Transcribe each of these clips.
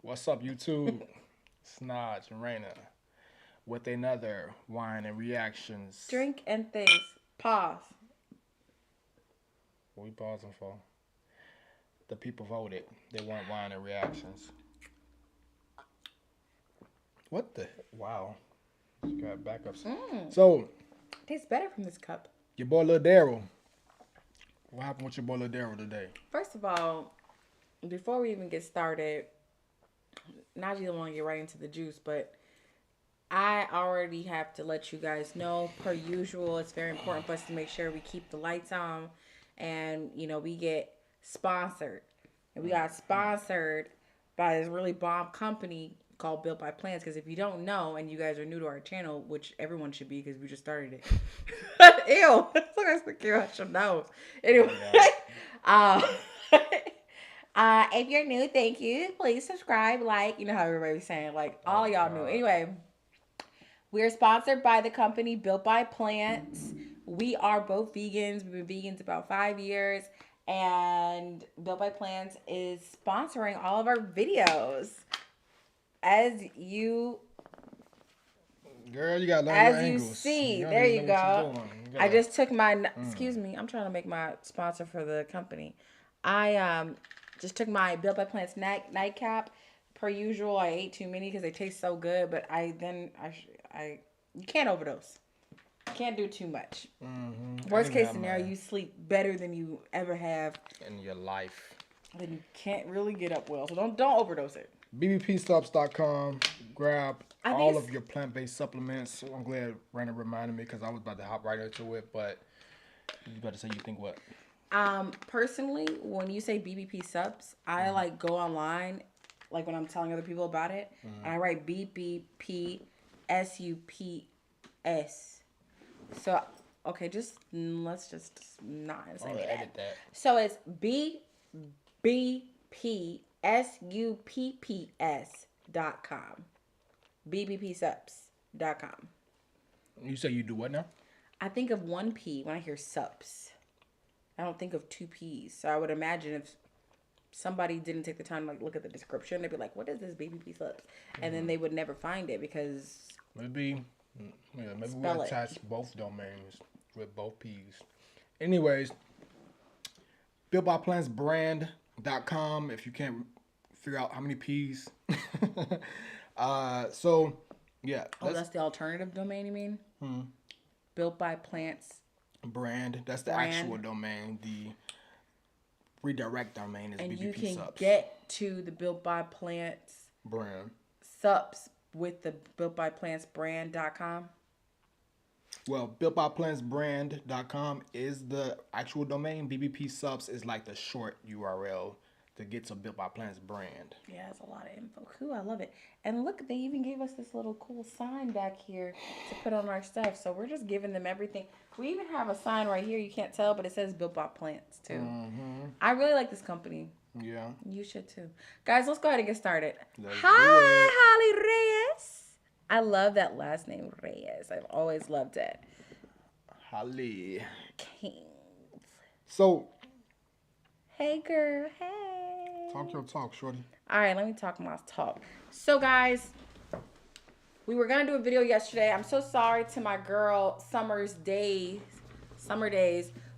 What's up, YouTube? It's NajNReina with another wine and reactions. Drink and things. Pause. What we pausing for? The people voted. They want wine and reactions. What the? Wow. Just got backups. So, Tastes better from this cup. your boy Lil Daryl. What happened with your boy Lil Daryl today? First of all, before we even get started, Najee don't want to get right into the juice, but I already have to let you guys know, per usual, it's very important for us to make sure we keep the lights on and, we get sponsored. And we got sponsored by this really bomb company called Built by Plants. Because if you don't know, and you guys are new to our channel, which everyone should be because we just started it. Ew. Look, I stick your nose. Anyway. If you're new, thank you. Please subscribe, like, you know how everybody's saying, like, all of y'all new. Anyway, we're sponsored by the company Built by Plants. We are both vegans. We've been vegans about 5 years. And Built by Plants is sponsoring all of our videos. As you Girl, you got to learn As your you angles. see, You there you know what go. you're doing. I just took my, excuse me, I'm trying to make my sponsor for the company. I just took my Built by Plants nightcap. Per usual, I ate too many because they taste so good, but you can't overdose. You can't do too much. Worst case scenario, you sleep better than you ever have in your life. Then you can't really get up well. So don't overdose it. bbpsubs.com. Grab all of your plant-based supplements. I'm glad Raina reminded me because I was about to hop right into it, but you about to say you think what? Personally, when you say BBP subs, I like go online, like when I'm telling other people about it, and I write BBP SUPS. So, okay, let's just not say that. Edit that. So it's BBPSUPPS.com. BBPSubs.com. You say you do what now? I think of one P when I hear subs. I don't think of two P's. So I would imagine if somebody didn't take the time to look at the description, they'd be like, what is this BBP subs? And then they would never find it because... Maybe we'll attach both domains with both P's. Anyways, builtbyplantsbrand.com if you can't figure out how many P's. So, yeah. Oh, that's the alternative domain, you mean? Built by Plants. Brand. That's the actual domain. The redirect domain is and BBP you can subs. Get to the Built by Plants brand subs with the builtbyplantsbrand.com. Well, builtbyplantsbrand.com is the actual domain. BBP subs is like the short URL to get to Built by Plants brand. Yeah, it's a lot of info. Cool, I love it. And look, they even gave us this little cool sign back here to put on our stuff. So we're just giving them everything. We even have a sign right here. You can't tell, but it says Built by Plants too. I really like this company. Yeah. You should too. Guys, let's go ahead and get started. Let's Hi, Holly Reyes. I love that last name, Reyes. I've always loved it. Holly. Kings. So. Hey, girl. Hey. Talk your talk, shorty. All right, let me talk my talk. So, guys, we were going to do a video yesterday. I'm so sorry to my girl summer days.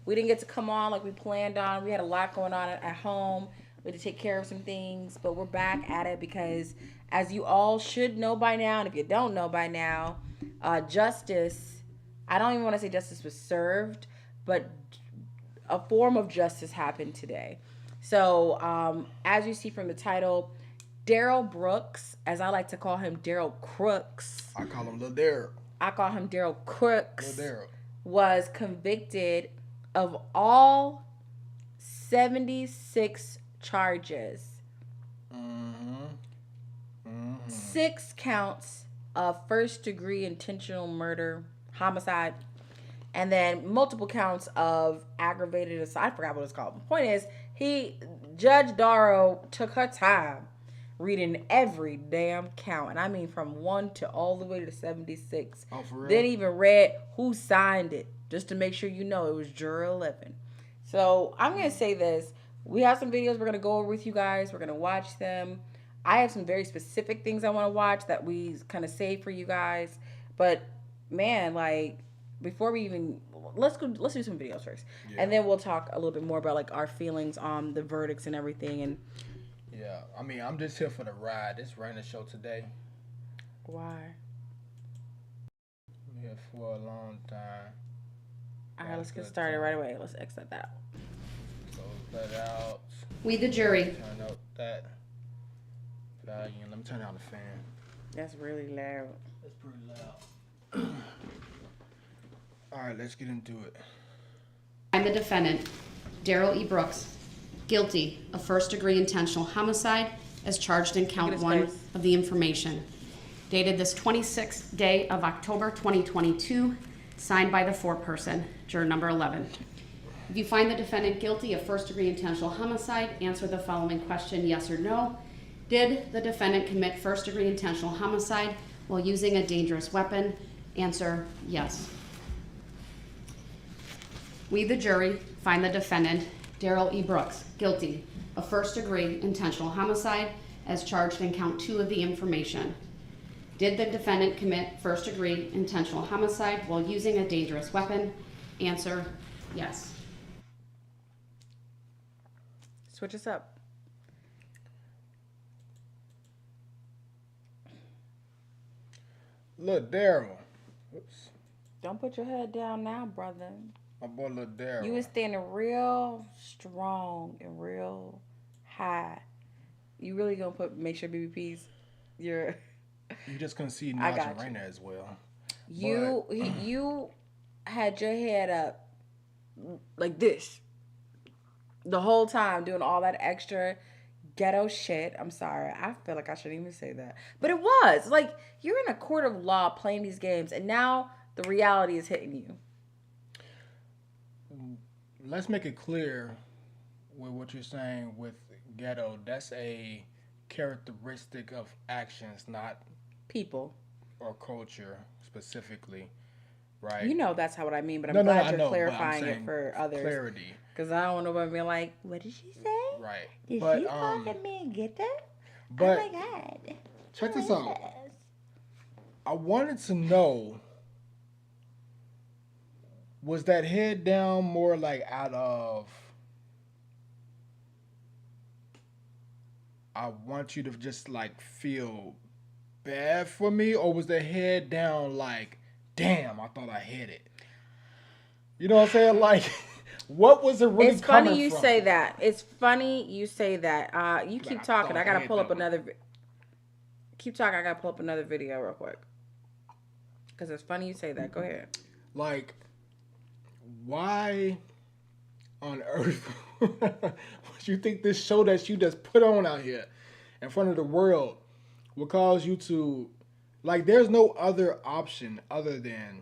We didn't get to come on like we planned on. We had a lot going on at home. We had to take care of some things, but we're back at it because, as you all should know by now, and if you don't know by now, justice, I don't even want to say justice was served, but a form of justice happened today. So, as you see from the title, Darrell Brooks, as I like to call him, Darrell Crooks. I call him Lil Darrell. I call him Darrell Crooks. Lil Darrell. Was convicted of all 76 charges. 6 counts of first-degree intentional murder, homicide, and then multiple counts of aggravated assault. I forgot what it's called. The point is, Judge Darrell took her time reading every damn count. And I mean from 1 to all the way to 76. Oh, for real? Then even read who signed it, just to make sure you know it was juror 11. So I'm going to say this. We have some videos we're going to go over with you guys. We're going to watch them. I have some very specific things I want to watch that we kind of save for you guys. But man, like before we even let's do some videos first, and then we'll talk a little bit more about like our feelings on the verdicts and everything. And Yeah, I mean, I'm just here for the ride. This running show today. why? I'm here for a long time. All right, let's get started right away. Let's exit that. Close that out. We, the jury. Turn up that volume. Let me turn down the fan. That's really loud. That's pretty loud. All right, let's get into it. I'm the defendant, Daryl E. Brooks, guilty of first-degree intentional homicide as charged in count 1 of the information. Dated this 26th day of October 2022, signed by the foreperson, juror number 11. If you find the defendant guilty of first-degree intentional homicide, answer the following question, yes or no. Did the defendant commit first-degree intentional homicide while using a dangerous weapon? Answer, yes. We, the jury, find the defendant, Daryl E. Brooks, guilty of first-degree intentional homicide as charged in count 2 of the information. Did the defendant commit first-degree intentional homicide while using a dangerous weapon? Answer, yes. Switch us up. Look, Daryl. Oops. Don't put your head down now, brother. My boy, little Daryl. You was standing real strong and real high. You really gonna make sure BBP's your. You just couldn't see I got NajNReina as well. You had your head up like this the whole time, doing all that extra ghetto shit. I'm sorry. I feel like I shouldn't even say that, but it was like you're in a court of law playing these games, and now the reality is hitting you. Let's make it clear with what you're saying with ghetto. That's a characteristic of actions, not People. or culture specifically, right? You know that's what I mean, but I'm glad you're clarifying it for others. Clarity. Because I don't want nobody being like, what did she say? Right. Did but, she fucking me and get that? But oh my God. Check this out. I wanted to know, was that head down more like out of, I want you to just like feel bad for me, or was the head down like, damn, I thought I hit it? You know what I'm saying? Like, what was it really It's funny you from? say that. It's funny you say that. You keep talking. I gotta pull up another. Keep talking. I gotta pull up another video real quick. Because it's funny you say that. Go ahead. Like, why on earth would you think this show that you just put on out here in front of the world would cause you to, like, there's no other option other than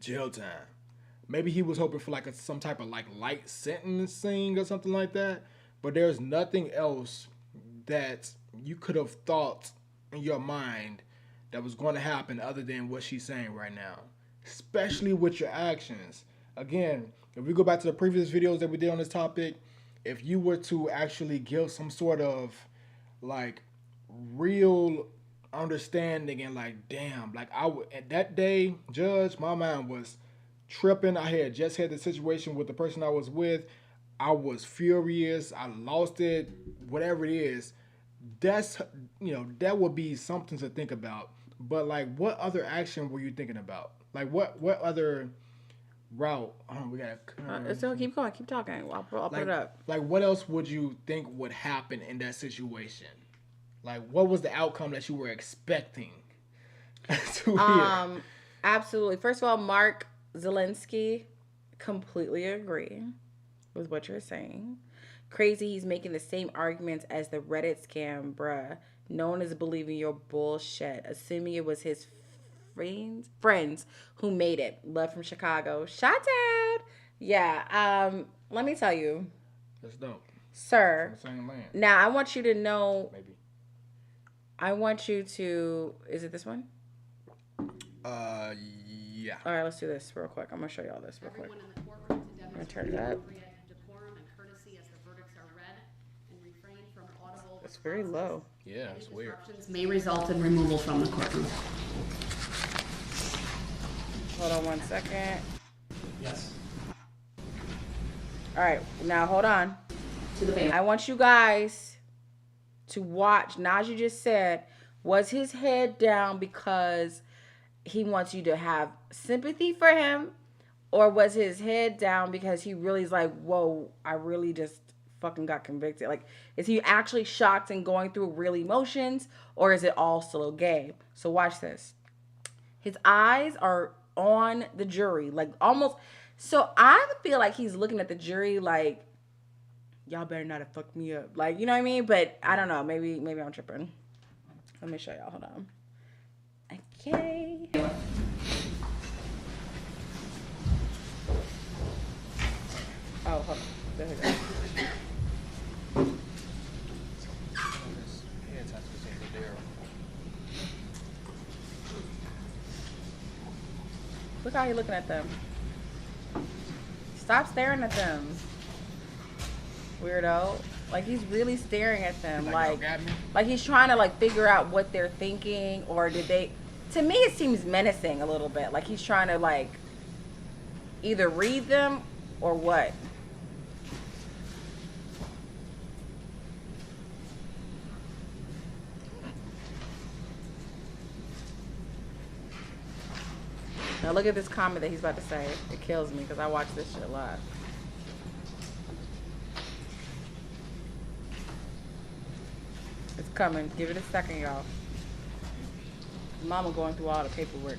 jail time. Maybe he was hoping for like some type of like light sentencing or something like that, but there's nothing else that you could have thought in your mind that was going to happen other than what she's saying right now, especially with your actions. Again, if we go back to the previous videos that we did on this topic, if you were to actually give some sort of like real understanding and like, damn, like I would, at that day, Judge, my mind was tripping. I had just had the situation with the person I was with. I was furious. I lost it. Whatever it is, that's, you know, that would be something to think about. But like, what other action were you thinking about? Like, what other route? We gotta. So keep going. Keep talking. I'll put it up. Like, what else would you think would happen in that situation? Like, what was the outcome that you were expecting to hear? Absolutely. First of all, Mark Zelensky, completely agree with what you're saying. Crazy, he's making the same arguments as the Reddit scam, bruh. No one is believing your bullshit, assuming it was his friends who made it. Love from Chicago. Shout out. Yeah, let me tell you. That's dope. Sir. From the same land. Now, I want you to know. Maybe. I want you to. Is it this one? Yeah. All right, let's do this real quick. I'm going to show y'all this real quick. I'm going to turn it up. Decorum and courtesy as the verdicts are read, and refrain from audible looks very low. Yeah, it's weird. May result in removal from the courtroom. Hold on 1 second. Yes. All right, now hold on. To the bail. I want you guys to watch. Najee just said, was his head down because he wants you to have sympathy for him? Or was his head down because he really is like, whoa, I really just fucking got convicted? Like, is he actually shocked and going through real emotions? Or is it all still a game? So watch this. His eyes are on the jury, like almost. So I feel like he's looking at the jury like, y'all better not have fucked me up. Like, you know what I mean? But I don't know. Maybe I'm tripping. Let me show y'all. Hold on. Okay. Oh, hold on. There we go. Look how he's looking at them. Stop staring at them. Weirdo. Like, he's really staring at them. Like he's trying to, like, figure out what they're thinking. Or did they... To me, it seems menacing a little bit. Like, he's trying to, like, either read them or what. Now look at this comment that he's about to say. It kills me because I watch this shit a lot. It's coming. Give it a second, y'all. Mama going through all the paperwork.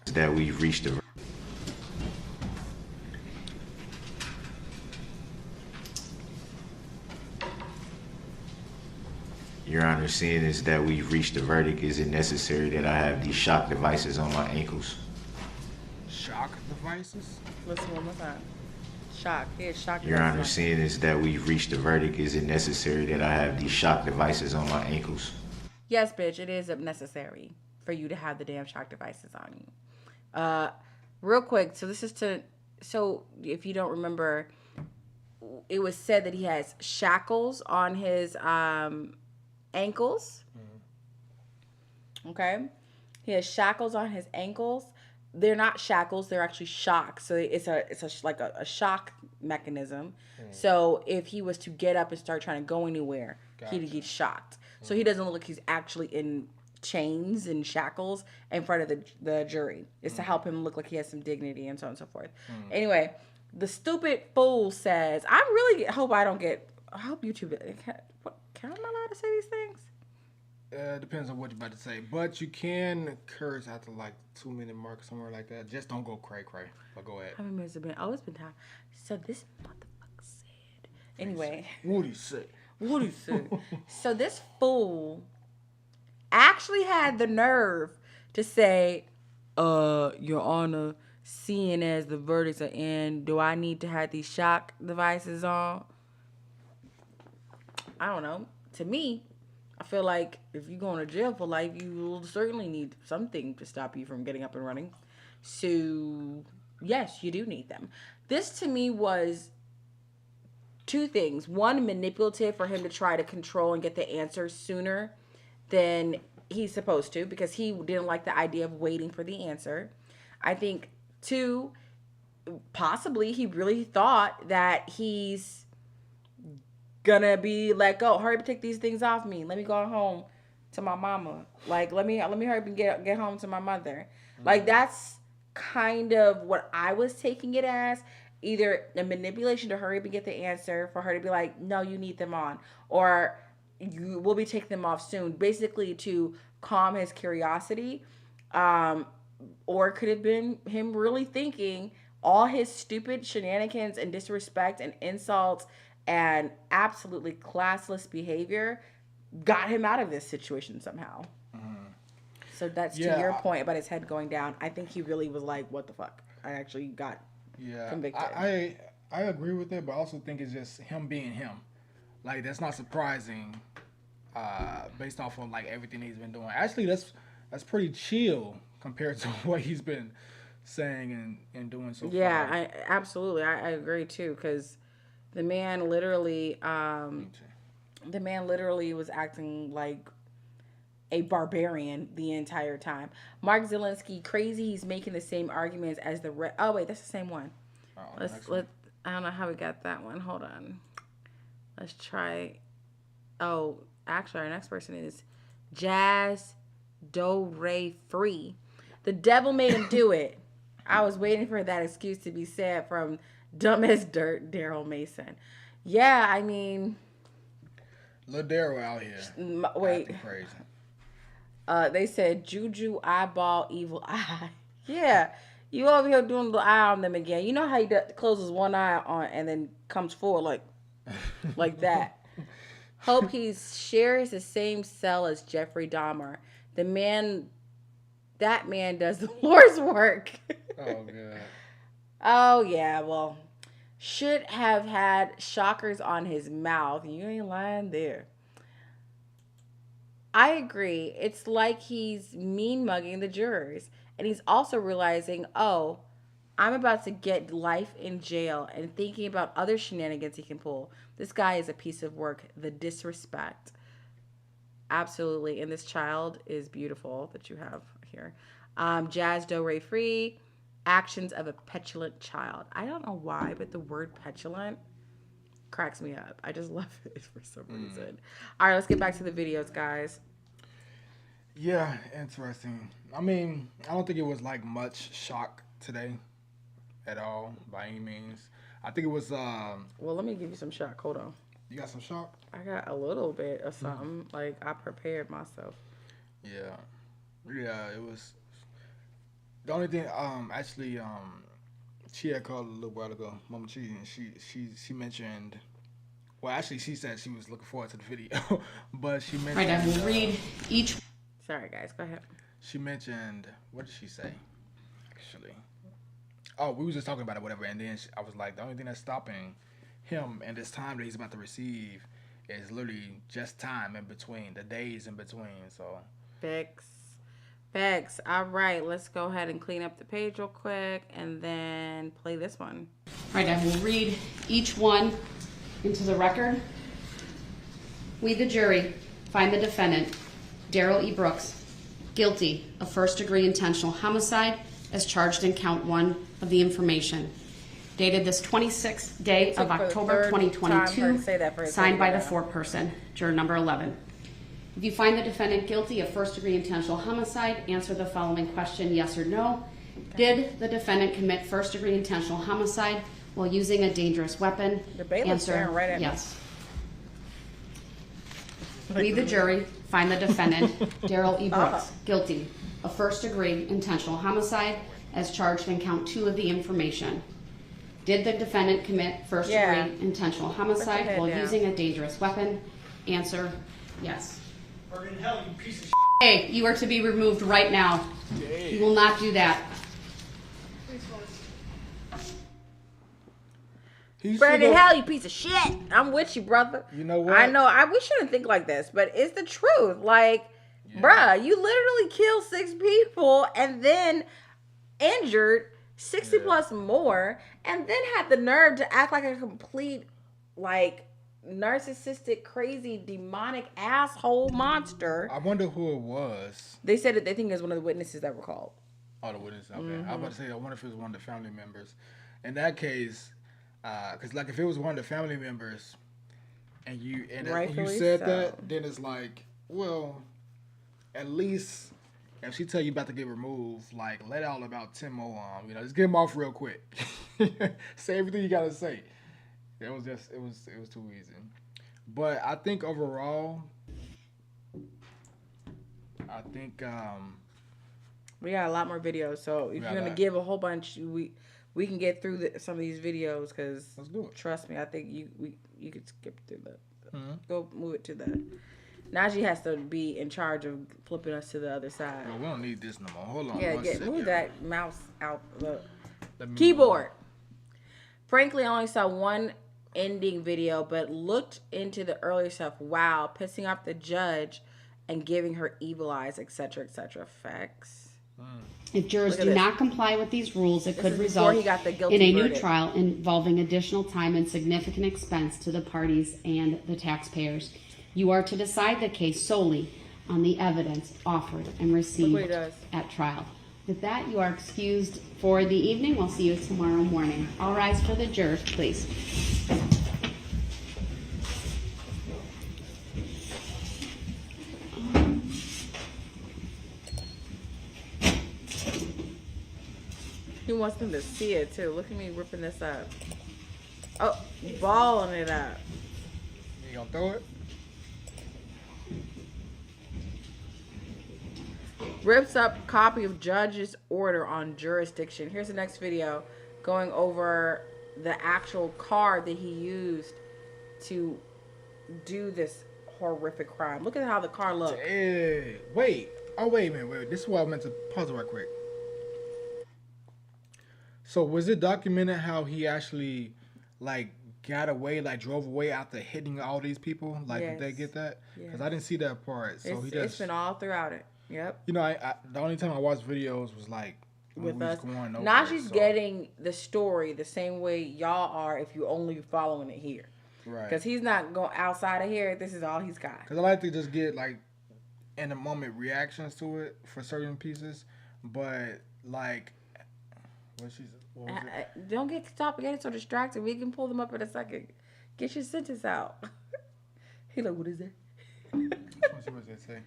That we've reached a... Your Honor, seeing is that we've reached a verdict, is it necessary that I have these shock devices on my ankles? Shock devices? Listen one more time. Shock. Here's shock. Your Honor, seeing is that we've reached a verdict, is it necessary that I have these shock devices on my ankles? Yes, bitch, it is necessary for you to have the damn shock devices on you. Real quick, so this is so if you don't remember, it was said that he has shackles on his ankles. Okay, he has shackles on his ankles. They're not shackles; they're actually shocks. So it's like a shock mechanism. So if he was to get up and start trying to go anywhere, he'd get shocked. So he doesn't look like he's actually in chains and shackles in front of the jury. It's to help him look like he has some dignity and so on and so forth. Anyway, the stupid fool says, I really hope I hope YouTube, am I allowed to say these things? Depends on what you're about to say, but you can curse after like 2 minute mark, somewhere like that. Just don't go cray. But go ahead. How many minutes have been? Oh, it's been time. So this motherfucker said. Anyway. What'd he say? So this fool actually had the nerve to say, Your Honor, seeing as the verdicts are in, do I need to have these shock devices on? I don't know. To me, I feel like if you're going to jail for life, you will certainly need something to stop you from getting up and running. So, yes, you do need them. This, to me, was two things. One, manipulative for him to try to control and get the answer sooner than he's supposed to, because he didn't like the idea of waiting for the answer. I think, two, possibly he really thought that he's gonna be let go. Hurry up, take these things off me. Let me go home to my mama. Like, let me hurry up and get home to my mother. Like, that's kind of what I was taking it as. Either a manipulation to hurry up and get the answer, for her to be like, no, you need them on, or you will be taking them off soon, basically to calm his curiosity. Or could have been him really thinking all his stupid shenanigans and disrespect and insults and absolutely classless behavior got him out of this situation somehow. So that's to your point about his head going down. I think he really was like, what the fuck? I actually got convicted. I agree with it, but I also think it's just him being him. Like, that's not surprising based off of like everything he's been doing. Actually, that's pretty chill compared to what he's been saying and doing so Yeah, far. absolutely. I agree too, because the man literally, was acting like a barbarian the entire time. Mark Zelensky, crazy. He's making the same arguments as the. Oh wait, that's the same one. Let. I don't know how we got that one. Hold on. Let's try. Oh, actually, our next person is Jazz Do Ray Free. The devil made him do it. I was waiting for that excuse to be said from dumb as dirt Daryl Mason. Yeah, I mean, Lil Darrell out here. wait. Acting crazy. They said Juju eyeball evil eye. Yeah, you over here doing the eye on them again. You know how he closes one eye on and then comes forward like that. Hope he shares the same cell as Jeffrey Dahmer. That man does the Lord's work. Oh god. Oh yeah, well, should have had shockers on his mouth. You ain't lying there. I agree. It's like he's mean mugging the jurors. And he's also realizing, oh, I'm about to get life in jail and thinking about other shenanigans he can pull. This guy is a piece of work. The disrespect. Absolutely. And this child is beautiful that you have here. Jazz Do Ray Free. Actions of a petulant child. I don't know why, but the word petulant cracks me up. I just love it for some reason. All right, let's get back to the videos, guys. Yeah, interesting. I mean, I don't think it was like much shock today at all by any means. I think it was Well, let me give you some shock. Hold on. You got some shock? I got a little bit of something. Like, I prepared myself. Yeah. Yeah, it was the only thing actually she had called a little while ago, Mama Cheese, and she mentioned, well, actually she said she was looking forward to the video, but she mentioned Right, I will read each. Sorry, guys. Go ahead. She mentioned, what did she say? Actually, oh, we was just talking about it, whatever. And then I was like, the only thing that's stopping him and this time that he's about to receive is literally just time in between, the days in between. So, Facts. All right, let's go ahead and clean up the page real quick and then play this one. Right, I will read each one into the record. We, the jury, find the defendant, Daryl E. Brooks, guilty of first-degree intentional homicide as charged in count 1 of the information. Dated this 26th day of October 2022, signed by the foreperson, juror number 11. If you find the defendant guilty of first-degree intentional homicide, answer the following question, yes or no. Did the defendant commit first-degree intentional homicide while using a dangerous weapon? Answer, right yes. We, the jury, find the defendant, Daryl E. Brooks, guilty of first-degree intentional homicide as charged in count 2 of the information. Did the defendant commit first-degree intentional homicide while using a dangerous weapon? Answer, yes. Burn in hell, you piece of shit. Hey, you are to be removed right now. You will not do that. Burn in hell, you piece of shit. I'm with you, brother. You know what? I know. We shouldn't think like this, but it's the truth. Like, bruh, you literally killed 6 people and then injured 60 plus more, and then had the nerve to act like a complete, like, narcissistic, crazy, demonic asshole monster. I wonder who it was. They said that they think it was one of the witnesses that were called. Oh, the witness. Okay, I was about to say, I wonder if it was one of the family members. In that case, because like if it was one of the family members, and you said that, then it's like, well, at least if she tell you about to get removed, like let out about 10 more just get them off real quick. Say everything you gotta say. It was too easy. But I think overall, we got a lot more videos. So if you're gonna give a whole bunch, we can get through some of these videos because trust me, I think you could skip through go move it to the. Najee has to be in charge of flipping us to the other side. Well, we don't need this no more. Hold on. Move that mouse out the keyboard. Frankly, I only saw one ending video, but looked into the earlier stuff. Wow, pissing off the judge and giving her evil eyes, etc., etc. Facts. If jurors Look at do this. not comply with these rules, it could is before result he got the guilty in a new verdict. trial involving additional time and significant expense to the parties and the taxpayers. You are to decide the case solely on the evidence offered and Look received what he does. at trial. With that, you are excused for the evening. We'll see you tomorrow morning. All rise for the jurors, please. He wants them to see it too. Look at me ripping this up. Oh, balling it up. You gonna throw it? Rips up copy of judge's order on jurisdiction. Here's the next video going over the actual car that he used to do this horrific crime. Look at how the car looks. Hey, wait. Oh, wait a minute. Wait. This is what I meant to pause it right quick. So was it documented how he actually, like, got away, like, drove away after hitting all these people? Like, Yes. Did they get that? Because Yes. I didn't see that part. So It's been all throughout it. Yep. You know, I the only time I watched videos was like With when we was us. going over Najee's it, so- getting the story the same way y'all are if you're only following it here. right. Because he's not going outside of here. This is all he's got. Because I like to just get like in the moment reactions to it for certain pieces, but like what was it? Don't stop getting so distracted. We can pull them up in a second. Get your sentence out. He like, what is that? Let's see what they say.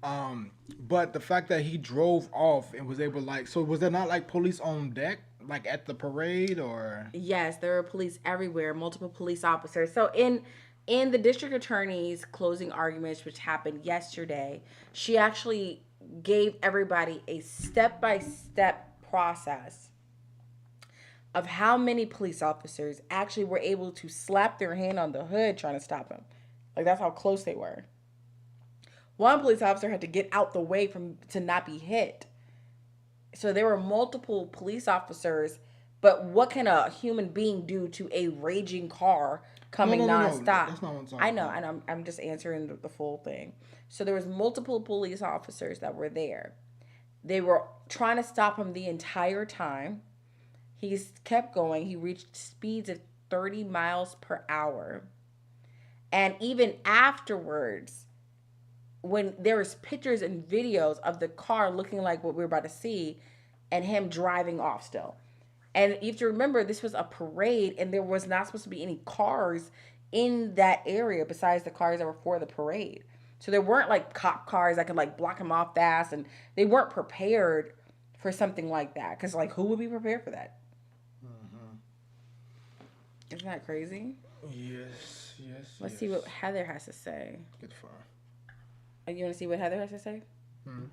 But the fact that he drove off and was able so was there not like police on deck, like at the parade or? Yes, there are police everywhere, multiple police officers. So in the district attorney's closing arguments, which happened yesterday, she actually gave everybody a step-by-step process of how many police officers actually were able to slap their hand on the hood trying to stop him. Like, that's how close they were. One police officer had to get out the way to not be hit. So there were multiple police officers, but what can a human being do to a raging car coming nonstop? That's not what I'm talking I know, about. and I'm just answering the full thing. So there was multiple police officers that were there. They were trying to stop him the entire time. He kept going. He reached speeds of 30 miles per hour. And even afterwards, when there was pictures and videos of the car looking like what we were about to see and him driving off still. And you have to remember, this was a parade and there was not supposed to be any cars in that area besides the cars that were for the parade. So there weren't like cop cars that could like block him off fast, and they weren't prepared for something like that. Because like, who would be prepared for that? Mm-hmm. Isn't that crazy? Yes. Let's see what Heather has to say. Get far. You want to see what Heather has to say? Hmm.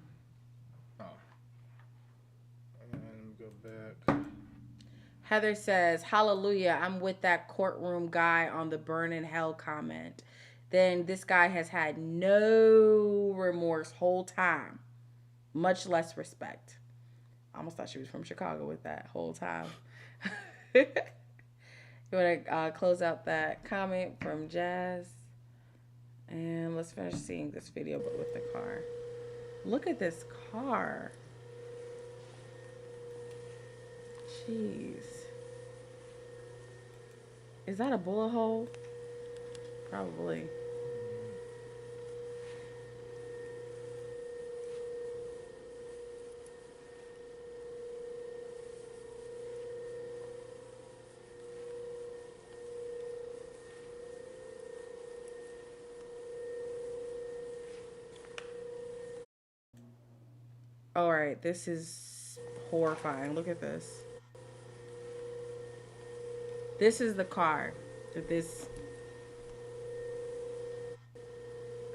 Oh. And go back. Heather says, hallelujah, I'm with that courtroom guy on the burn in hell comment. Then this guy has had no remorse whole time, much less respect. I almost thought she was from Chicago with that whole time. You want to close out that comment from Jazz? And let's finish seeing this video, but with the car. Look at this car. Jeez. Is that a bullet hole? Probably. All right, this is horrifying. Look at this. This is the car that this...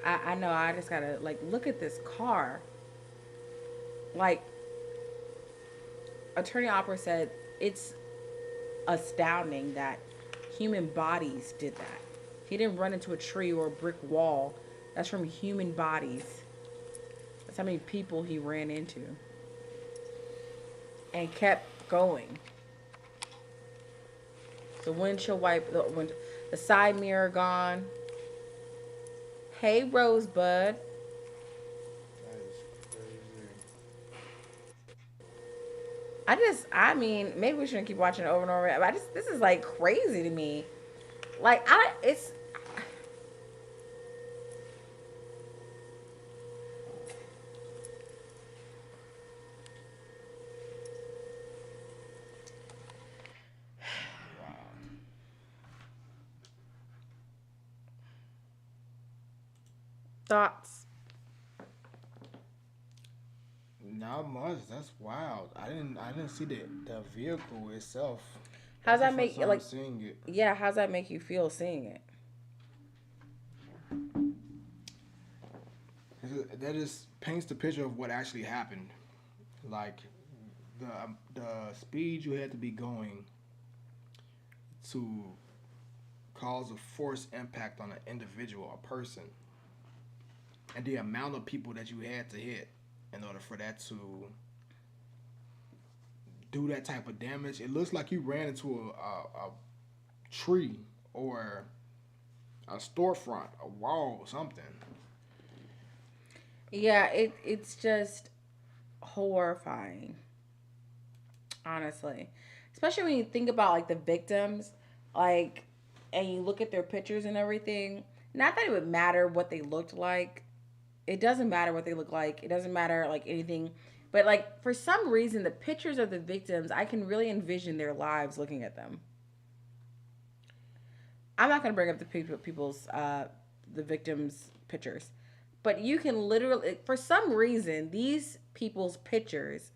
I know, I just gotta, like, look at this car. Like, Attorney Opera said it's astounding that human bodies did that. He didn't run into a tree or a brick wall. That's from human bodies. That's how many people he ran into. And kept going. The windshield wipe, the side mirror gone. Hey, Rosebud. That is crazy. I mean, maybe we shouldn't keep watching it over and over. But this is like crazy to me. Like, it's. Thoughts? Not much. That's wild. I didn't see the vehicle itself. How's That's that the make first time like? seeing it? Yeah, how's that make you feel seeing it? That just paints the picture of what actually happened. Like the speed you had to be going to cause a force impact on an individual, a person, and the amount of people that you had to hit in order for that to do that type of damage. It looks like you ran into a tree or a storefront, a wall, something. Yeah, it's just horrifying, honestly. Especially when you think about like the victims, like, and you look at their pictures and everything. Not that it would matter what they looked like. It doesn't matter what they look like. It doesn't matter like anything. But like for some reason, the pictures of the victims, I can really envision their lives looking at them. I'm not gonna bring up the people's the victims' pictures, but you can literally, for some reason, these people's pictures,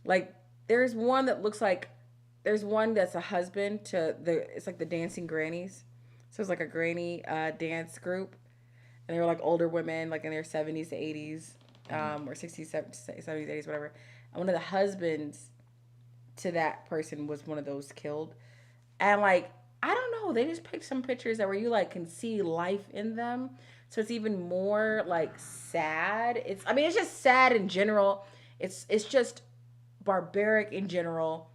like there's one that looks like, there's one that's a husband to it's like the dancing grannies, so it's like a granny dance group, and they were like older women, like in their 70s to 80s, or 60s, 70s, 80s, whatever. And one of the husbands to that person was one of those killed, and like I don't know, they just picked some pictures that where you like can see life in them. So it's even more like sad. I mean it's just sad in general. It's just barbaric in general.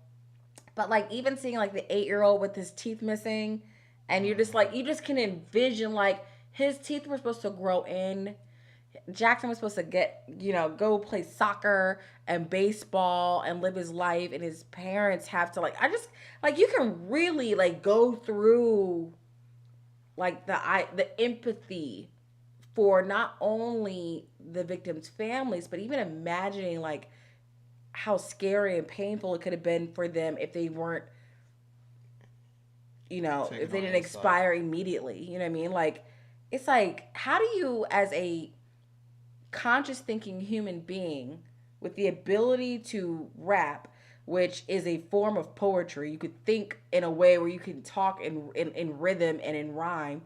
But like even seeing like the 8-year-old with his teeth missing, and you're just like, you just can envision like his teeth were supposed to grow in. Jackson was supposed to get, go play soccer and baseball and live his life, and his parents have to like, I just like, you can really like go through like the empathy for not only the victims' families, but even imagining like how scary and painful it could have been for them if they weren't, if they didn't expire immediately. You know what I mean? Like, it's like, how do you, as a conscious thinking human being with the ability to rap, which is a form of poetry, you could think in a way where you can talk in rhythm and in rhyme,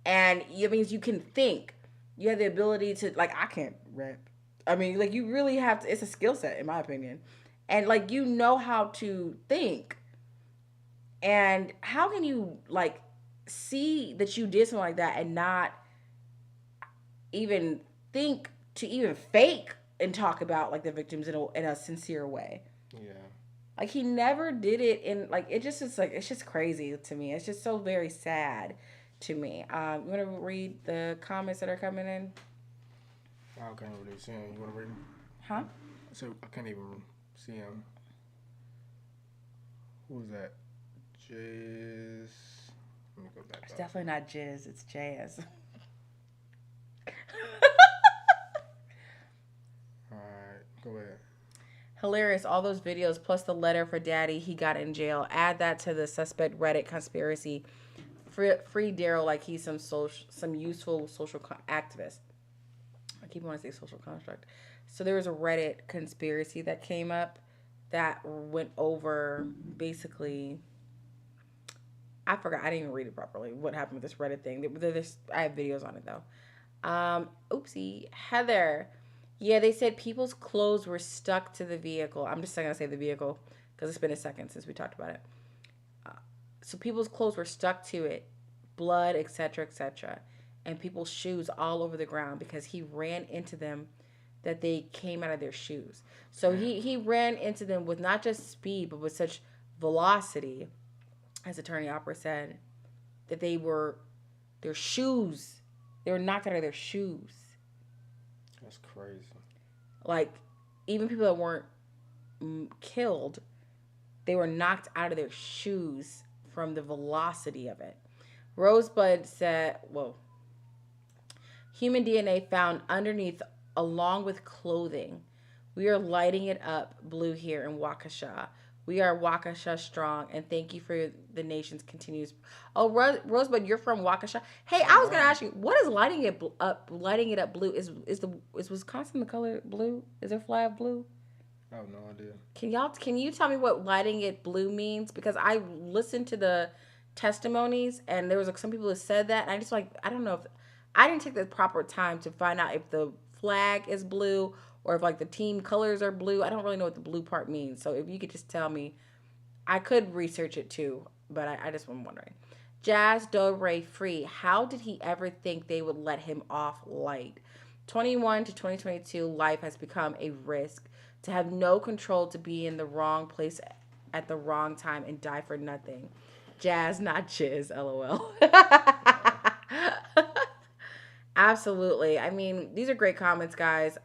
and it means you can think. You have the ability to, like, I can't rap. I mean, like, you really have to, it's a skill set, in my opinion. And, like, you know how to think. And how can you, like, see that you did something like that and not even think to even fake and talk about, like, the victims in a sincere way? Yeah. Like, he never did it in, like, it just is, like, it's just crazy to me. It's just so very sad to me. You want to read the comments that are coming in? I can't really see him. You want to read him? Huh? So I can't even see him. Who was that? Jizz. Let me go back. It's definitely not Jizz. It's Jazz. Alright, go ahead. Hilarious. All those videos plus the letter for daddy he got in jail. Add that to the suspect Reddit conspiracy. Free Daryl like he's some useful social activist. I keep wanting to say social construct. So there was a Reddit conspiracy that came up that went over basically, I forgot, I didn't even read it properly, what happened with this Reddit thing. I have videos on it though. Oopsie. Heather. Yeah, they said people's clothes were stuck to the vehicle. I'm just going to say the vehicle because it's been a second since we talked about it. So people's clothes were stuck to it, blood, etc., etc., and people's shoes all over the ground because he ran into them, that they came out of their shoes. So he ran into them with not just speed, but with such velocity, as Attorney Opera said, that their shoes, they were knocked out of their shoes. That's crazy. Like, even people that weren't killed, They were knocked out of their shoes from the velocity of it. Rosebud said, whoa, human DNA found underneath along with clothing. We are lighting it up blue here in Waukesha. We are Waukesha strong, and thank you for the nation's continues. Oh, Rosebud, you're from Waukesha. Hey, I was gonna ask you, what is lighting it up? Lighting it up blue is Wisconsin the color blue? Is their flag blue? I have no idea. Can you tell me what lighting it blue means? Because I listened to the testimonies, and there was some people who said that, and I just I don't know if I didn't take the proper time to find out if the flag is blue or if the team colors are blue. I don't really know what the blue part means. So if you could just tell me, I could research it too, but I just am wondering. Jazz Dobre Free, how did he ever think they would let him off light? 21 to 2022, life has become a risk. To have no control, to be in the wrong place at the wrong time and die for nothing. Jazz, not Chiz, LOL. Absolutely. I mean, these are great comments, guys.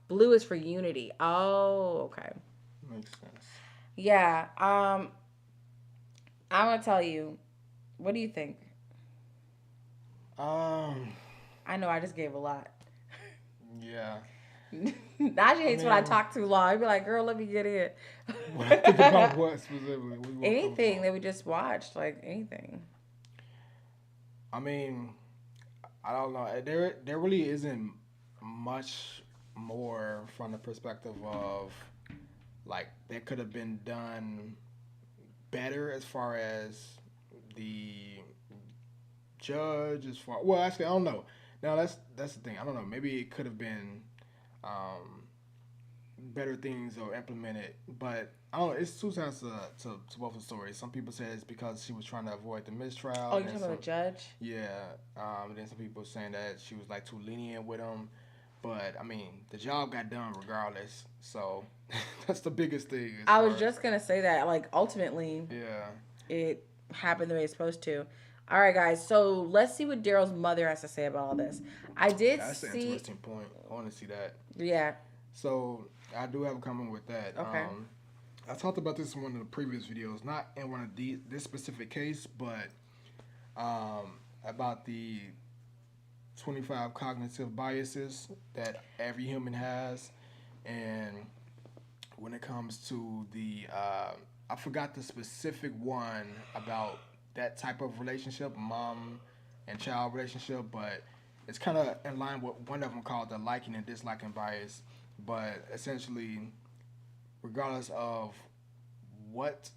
Blue is for unity. Oh, okay. Makes sense. Yeah. I'm gonna tell you. What do you think? I know I just gave a lot. Yeah. Najee hates when I talk too long. I'd be like, girl, let me get in. What I think about what specifically? Anything that we just watched, anything. I mean, I don't know. There really isn't much more from the perspective of that could have been done better as far as the judge. Actually, I don't know. Now that's the thing. I don't know. Maybe it could have been better things or implemented, but I don't know. It's two sides to both the stories. Some people say it's because she was trying to avoid the mistrial. Oh, you're talking about the judge? Yeah. And then some people saying that she was too lenient with him. But I mean, the job got done regardless. So that's the biggest thing. I was just gonna say that. Ultimately, yeah, it happened the way it's supposed to. All right, guys. So let's see what Daryl's mother has to say about all this. That's an interesting point. I want to see that. Yeah. So I do have a comment with that. Okay. I talked about this in one of the previous videos, not in one of this specific case, but about the 25 cognitive biases that every human has, and when it comes to the I forgot the specific one about that type of relationship, mom and child relationship, but it's kind of in line with one of them called the liking and disliking bias. But essentially, regardless of what,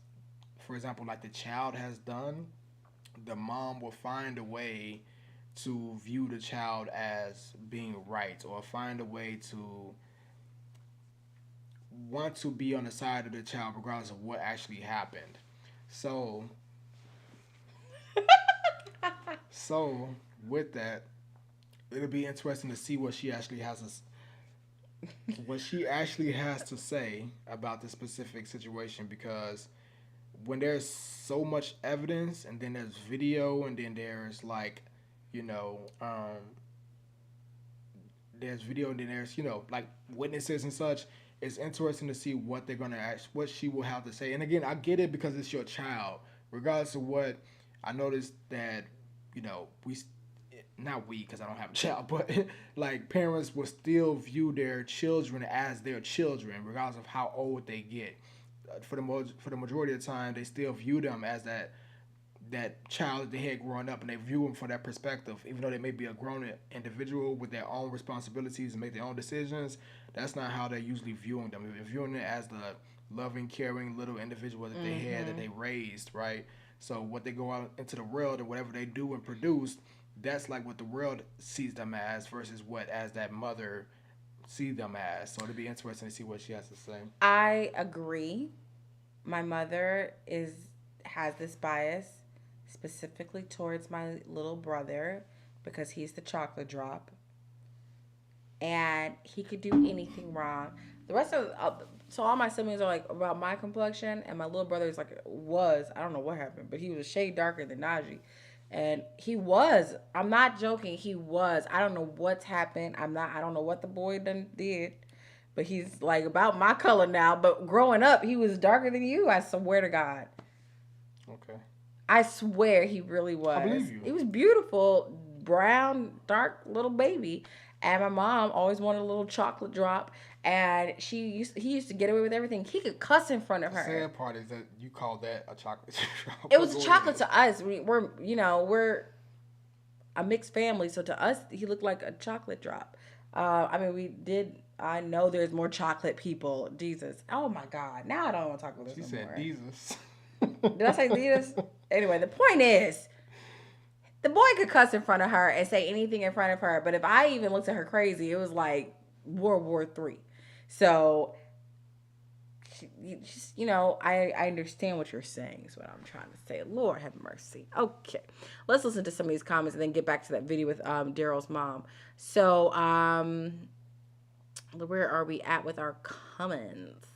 for example, the child has done, the mom will find a way to view the child as being right, or find a way to want to be on the side of the child regardless of what actually happened. So with that, it'll be interesting to see what she actually has to say about this specific situation, because when there's so much evidence, and then there's video, and then there's there's video, and then there's witnesses and such, it's interesting to see what they're gonna what she will have to say. And again, I get it because it's your child. Regardless of what, I noticed that not we, because I don't have a child, but parents will still view their children as their children, regardless of how old they get. For the majority of the time, they still view them as that child that they had growing up, and they view them from that perspective, even though they may be a grown individual with their own responsibilities and make their own decisions. That's not how they're usually viewing them. They're viewing it as the loving, caring little individual that they had, that they raised, right? So what they go out into the world, or whatever they do and produce, that's what the world sees them as, versus what as that mother sees them as. So it'll be interesting to see what she has to say. I agree. My mother has this bias specifically towards my little brother, because he's the chocolate drop, and he could do anything wrong. The rest of so all my siblings are about my complexion, and my little brother is I don't know what happened, but he was a shade darker than Najee. And I'm not joking, he was. I don't know what's happened. I don't know what the boy done did, but he's like about my color now. But growing up, he was darker than you. I swear to God. Okay. I swear he really was. I believe you. He was beautiful, brown, dark little baby. And my mom always wanted a little chocolate drop. And he used to get away with everything. He could cuss in front of The her. sad part is that you call that a chocolate drop. It was a chocolate to us. We're a mixed family, so to us, he looked like a chocolate drop. I know there's more chocolate people. Jesus. Oh my God. Now I don't want to talk about this She anymore. said Jesus. Did I say Jesus? Anyway, the point is, the boy could cuss in front of her and say anything in front of her, but if I even looked at her crazy, it was like World War III. So, I understand what you're saying is what I'm trying to say. Lord have mercy. Okay. Let's listen to some of these comments and then get back to that video with Daryl's mom. So, where are we at with our comments?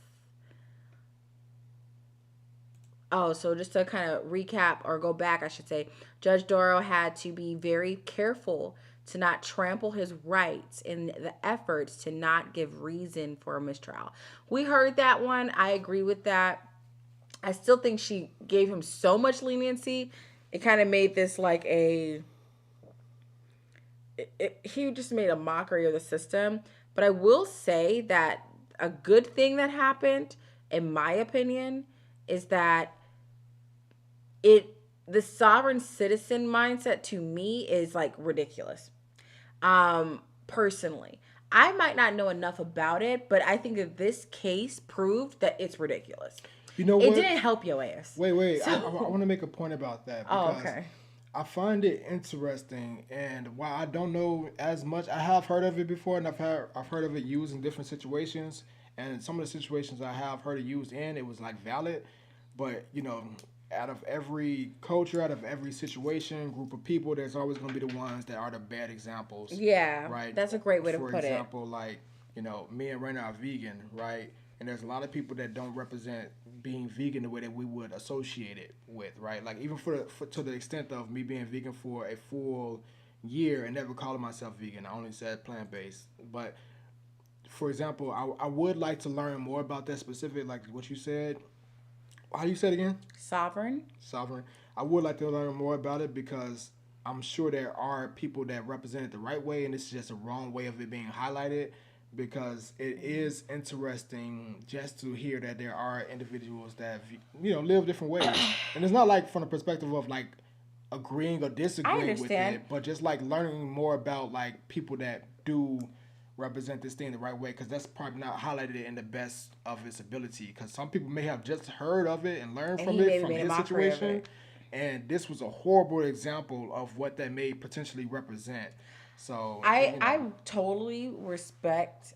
Oh, so just to kind of recap or go back, I should say, Judge Darrell had to be very careful to not trample his rights in the efforts to not give reason for a mistrial. We heard that one. I agree with that. I still think she gave him so much leniency. It kind of made this like he just made a mockery of the system. But I will say that a good thing that happened, in my opinion, is that the sovereign citizen mindset to me is like ridiculous. Personally, I might not know enough about it, but I think that this case proved that it's ridiculous. You know what? It didn't help your ass. Wait. So, I want to make a point about that. Oh, okay. I find it interesting, and while I don't know as much, I have heard of it before, and I've heard of it used in different situations, and some of the situations I have heard it used in, it was like valid, but out of every culture, out of every situation, group of people, there's always going to be the ones that are the bad examples. Yeah, right. That's a great way to put it. For example, like me and Raina are vegan, right? And there's a lot of people that don't represent being vegan the way that we would associate it with, right? Like even to the extent of me being vegan for a full year and never calling myself vegan. I only said plant-based. But for example, I would like to learn more about that specific, like what you said. How do you say it again? Sovereign. I would like to learn more about it because I'm sure there are people that represent it the right way, and this is just a wrong way of it being highlighted. Because it is interesting just to hear that there are individuals that live different ways, and it's not like from the perspective of like agreeing or disagreeing with it, but just like learning more about like people that do represent this thing the right way, because that's probably not highlighted in the best of its ability. Because some people may have just heard of it and learned from it from his situation, and this was a horrible example of what that may potentially represent. So I totally respect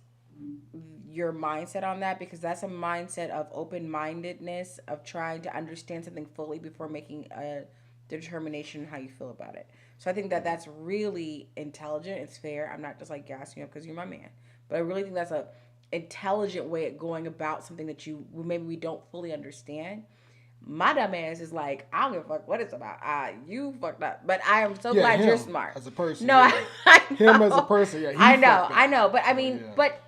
your mindset on that, because that's a mindset of open-mindedness, of trying to understand something fully before making a determination how you feel about it. So I think that that's really intelligent. It's fair. I'm not just like gassing you up because you're my man, but I really think that's a intelligent way of going about something that maybe we don't fully understand. My dumb ass is like, I don't give a fuck what it's about. You fucked up. But I am so glad you're smart. As a person. No, I know. Him as a person, yeah. I know. But I mean, but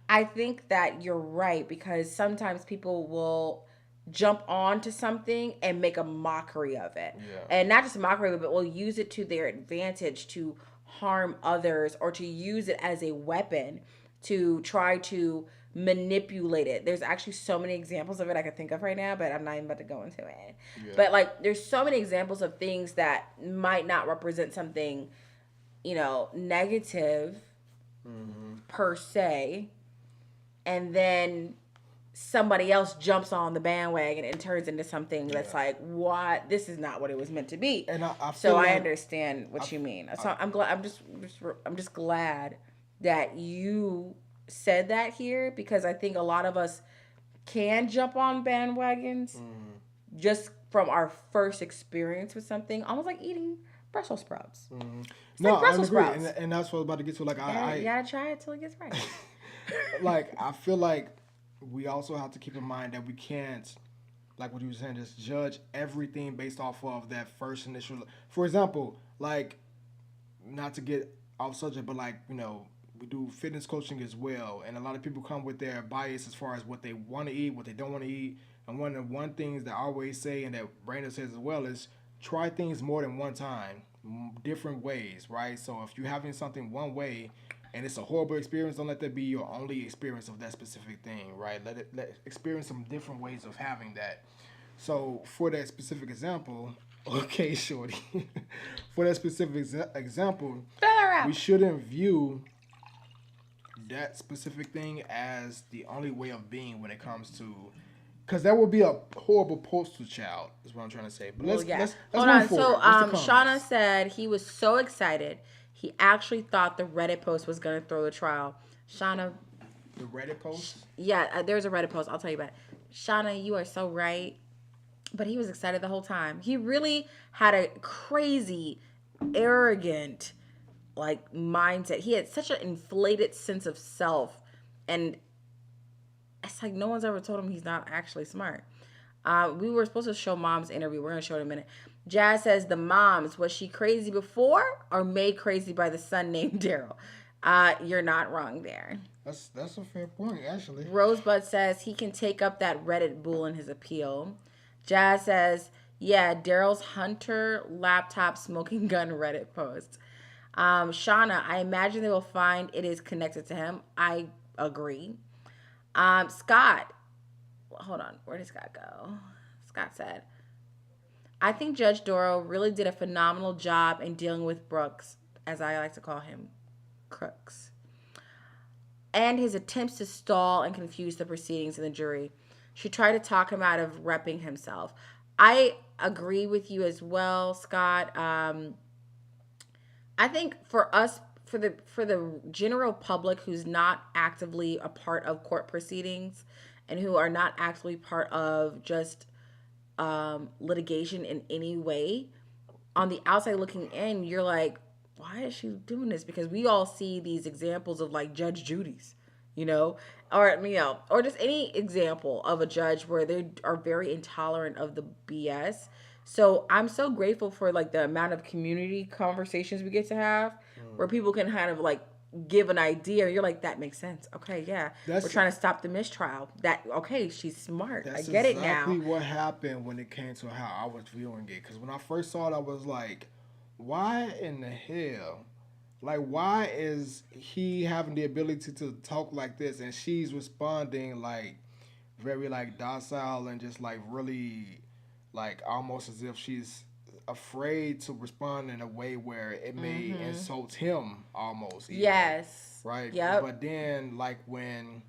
I think that you're right, because sometimes people will jump on to something and make a mockery of it. Yeah. And not just a mockery of it, but will use it to their advantage to harm others, or to use it as a weapon to try to manipulate it. There's actually so many examples of it I could think of right now, but I'm not even about to go into it. Yeah. But like, there's so many examples of things that might not represent something, negative per se, and then somebody else jumps on the bandwagon and turns into something that's like, what? This is not what it was meant to be. And I understand what you mean. So I'm glad. I'm just glad that you said that here, because I think a lot of us can jump on bandwagons just from our first experience with something, almost like eating Brussels sprouts. No, like Brussels sprouts. And that's what I was about to get to. Like, you gotta try it till it gets right. Like, I feel like we also have to keep in mind that we can't, like what you were saying, just judge everything based off of that first initial. For example, like, not to get off subject, but like, we do fitness coaching as well, and a lot of people come with their bias as far as what they want to eat, what they don't want to eat. And one of the one things that I always say, and that Brandon says as well, is try things more than one time, different ways, right? So if you're having something one way and it's a horrible experience, don't let that be your only experience of that specific thing, right? Let experience some different ways of having that. So for that specific example, okay, shorty, for that specific example, we shouldn't view that specific thing as the only way of being when it comes to, because that would be a horrible poster child, is what I'm trying to say. But let's hold move on. forward. So Shauna said he was so excited he actually thought the Reddit post was gonna throw the trial. Shauna, the Reddit post? Yeah, there's a Reddit post. I'll tell you about it. Shauna, you are so right. But he was excited the whole time. He really had a crazy, arrogant, like, mindset. He had such an inflated sense of self, and it's like no one's ever told him he's not actually smart. We were supposed to show Mom's interview. We're gonna show it in a minute. Jazz says the Moms, was she crazy before or made crazy by the son named Daryl? You're not wrong there. That's a fair point, actually. Rosebud says he can take up that Reddit bull in his appeal. Jazz says, yeah, Daryl's Hunter laptop smoking gun Reddit post. Shauna, I imagine they will find it is connected to him. I agree. Scott, hold on. Where did Scott go? Scott said, I think Judge Darrell really did a phenomenal job in dealing with Brooks, as I like to call him, Crooks, and his attempts to stall and confuse the proceedings in the jury. She tried to talk him out of repping himself. I agree with you as well, Scott. I think for us, for the general public who's not actively a part of court proceedings and who are not actually part of just litigation in any way, on the outside looking in, you're like, why is she doing this? Because we all see these examples of like Judge Judy's, or just any example of a judge where they are very intolerant of the BS. So I'm so grateful for like the amount of community conversations we get to have where people can kind of like give an idea. You're like, that makes sense. Okay, yeah. We're trying to stop the mistrial. Okay, she's smart. I get it now. That's exactly what happened when it came to how I was viewing it. Because when I first saw it, I was like, why in the hell? Like, why is he having the ability to talk like this and she's responding like very like docile and just like really like almost as if she's afraid to respond in a way where it may insult him almost. Even, yes. Right? Yep. But then like when,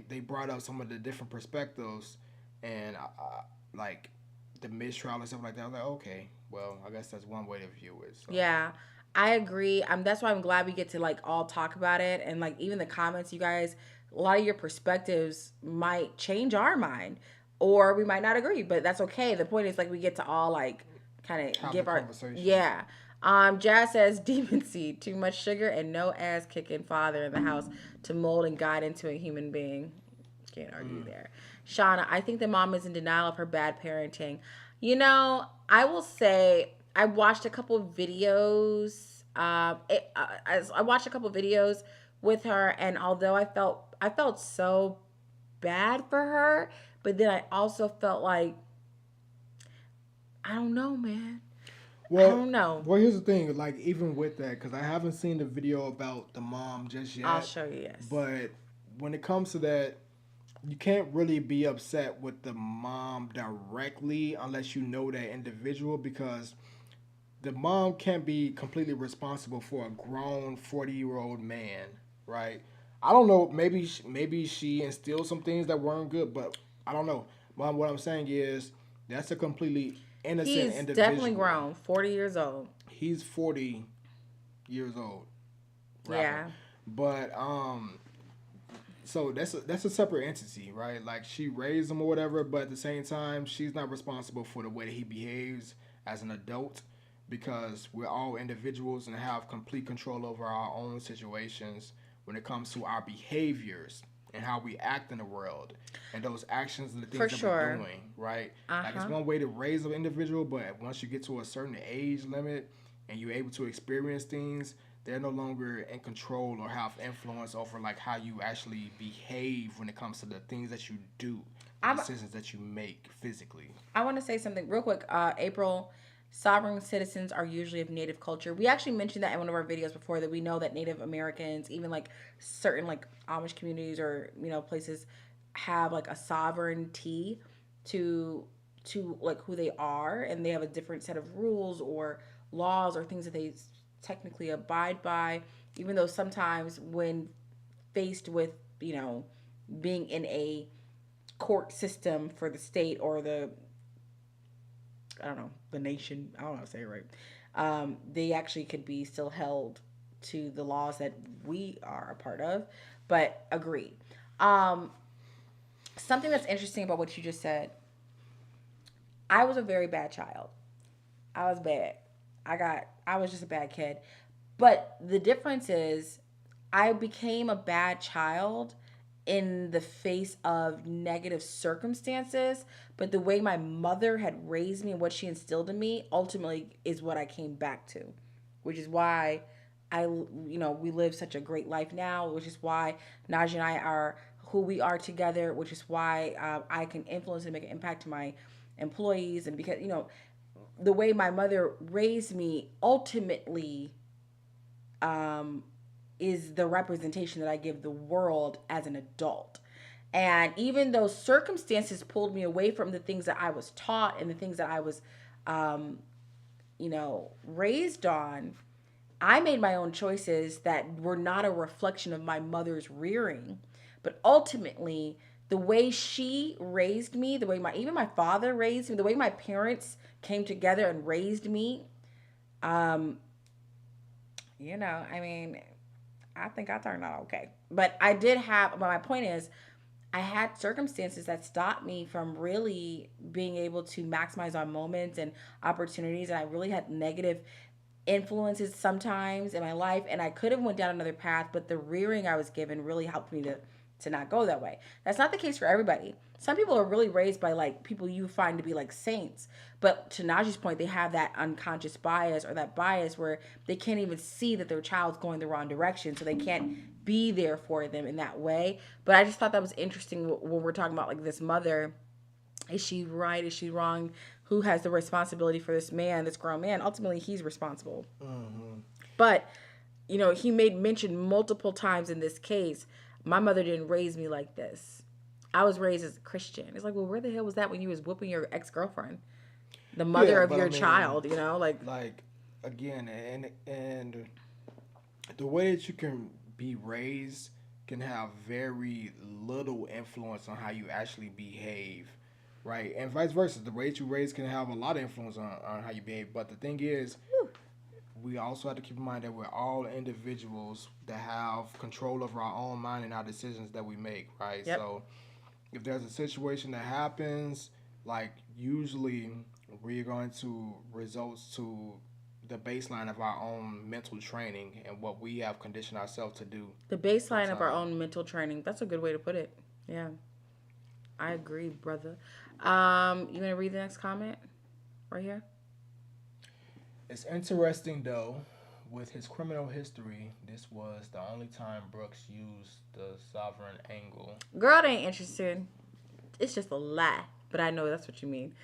they brought up some of the different perspectives and like the mistrial and stuff like that, I was like, okay, well, I guess that's one way to view it. So. Yeah. I agree. That's why I'm glad we get to like all talk about it, and like even the comments, you guys, a lot of your perspectives might change our mind, or we might not agree, but that's okay. The point is like we get to all like kind of give our conversation. Yeah. Jazz says demon seed, too much sugar and no ass kicking father in the house to mold and guide into a human being. Can't argue there. Shauna, I think the mom is in denial of her bad parenting. I will say I watched a couple of videos. I watched a couple of videos with her, and although I felt so bad for her, but then I also felt like, I don't know, man. Well, I don't know. Well, here's the thing. Like, even with that, because I haven't seen the video about the mom just yet. I'll show you, yes. But when it comes to that, you can't really be upset with the mom directly unless you know that individual, because the mom can't be completely responsible for a grown 40-year-old man, right? I don't know. Maybe she instilled some things that weren't good, but I don't know. Mom, what I'm saying is that's a completely innocent individual. He's definitely grown, 40 years old. He's 40 years old. Right? Yeah. But so that's a separate entity, right? Like, she raised him or whatever, but at the same time, she's not responsible for the way that he behaves as an adult, because we're all individuals and have complete control over our own situations when it comes to our behaviors and how we act in the world and those actions and the things that we're doing, right? Like, it's one way to raise an individual, but once you get to a certain age limit and you're able to experience things, they're no longer in control or have influence over like how you actually behave when it comes to the things that you do, the decisions that you make physically. I want to say something real quick. April, sovereign citizens are usually of Native culture. We actually mentioned that in one of our videos before, that we know that Native Americans, even like certain like Amish communities or places, have like a sovereignty to like who they are, and they have a different set of rules or laws or things that they technically abide by, even though sometimes when faced with being in a court system for the state or the I don't know the nation, I don't know how to say it right, they actually could be still held to the laws that we are a part of. But agreed. Something that's interesting about what you just said, I was a very bad child. I was bad. I was just a bad kid. But the difference is I became a bad child in the face of negative circumstances, but the way my mother had raised me and what she instilled in me ultimately is what I came back to, which is why we live such a great life now, which is why Najee and I are who we are together, which is why I can influence and make an impact to my employees. And because the way my mother raised me ultimately is the representation that I give the world as an adult. And even though circumstances pulled me away from the things that I was taught and the things that I was raised on, I made my own choices that were not a reflection of my mother's rearing. But ultimately, the way she raised me, the way even my father raised me, the way my parents came together and raised me, I think I turned out okay. But my point is, I had circumstances that stopped me from really being able to maximize our moments and opportunities. And I really had negative influences sometimes in my life. And I could have went down another path, but the rearing I was given really helped me to not go that way. That's not the case for everybody. Some people are really raised by like people you find to be like saints. But to Najee's point, they have that unconscious bias or that bias where they can't even see that their child's going the wrong direction. So they can't be there for them in that way. But I just thought that was interesting when we're talking about like this mother. Is she right? Is she wrong? Who has the responsibility for this man, this grown man? Ultimately, he's responsible. Mm-hmm. But, he made mention multiple times in this case, my mother didn't raise me like this. I was raised as a Christian. It's like, well, where the hell was that when you was whooping your ex-girlfriend? The mother of your child, Like, again, and the way that you can be raised can have very little influence on how you actually behave, right? And vice versa. The way that you raised can have a lot of influence on how you behave. But the thing is, we also have to keep in mind that we're all individuals that have control over our own mind and our decisions that we make, right? Yep. So if there's a situation that happens, like usually we're going to result to the baseline of our own mental training and what we have conditioned ourselves to do. The baseline of our own mental training. That's a good way to put it. Yeah. I agree, brother. You want to read the next comment right here? It's interesting, though, with his criminal history, this was the only time Brooks used the sovereign angle. Girl, they ain't interested. It's just a lie, but I know that's what you mean.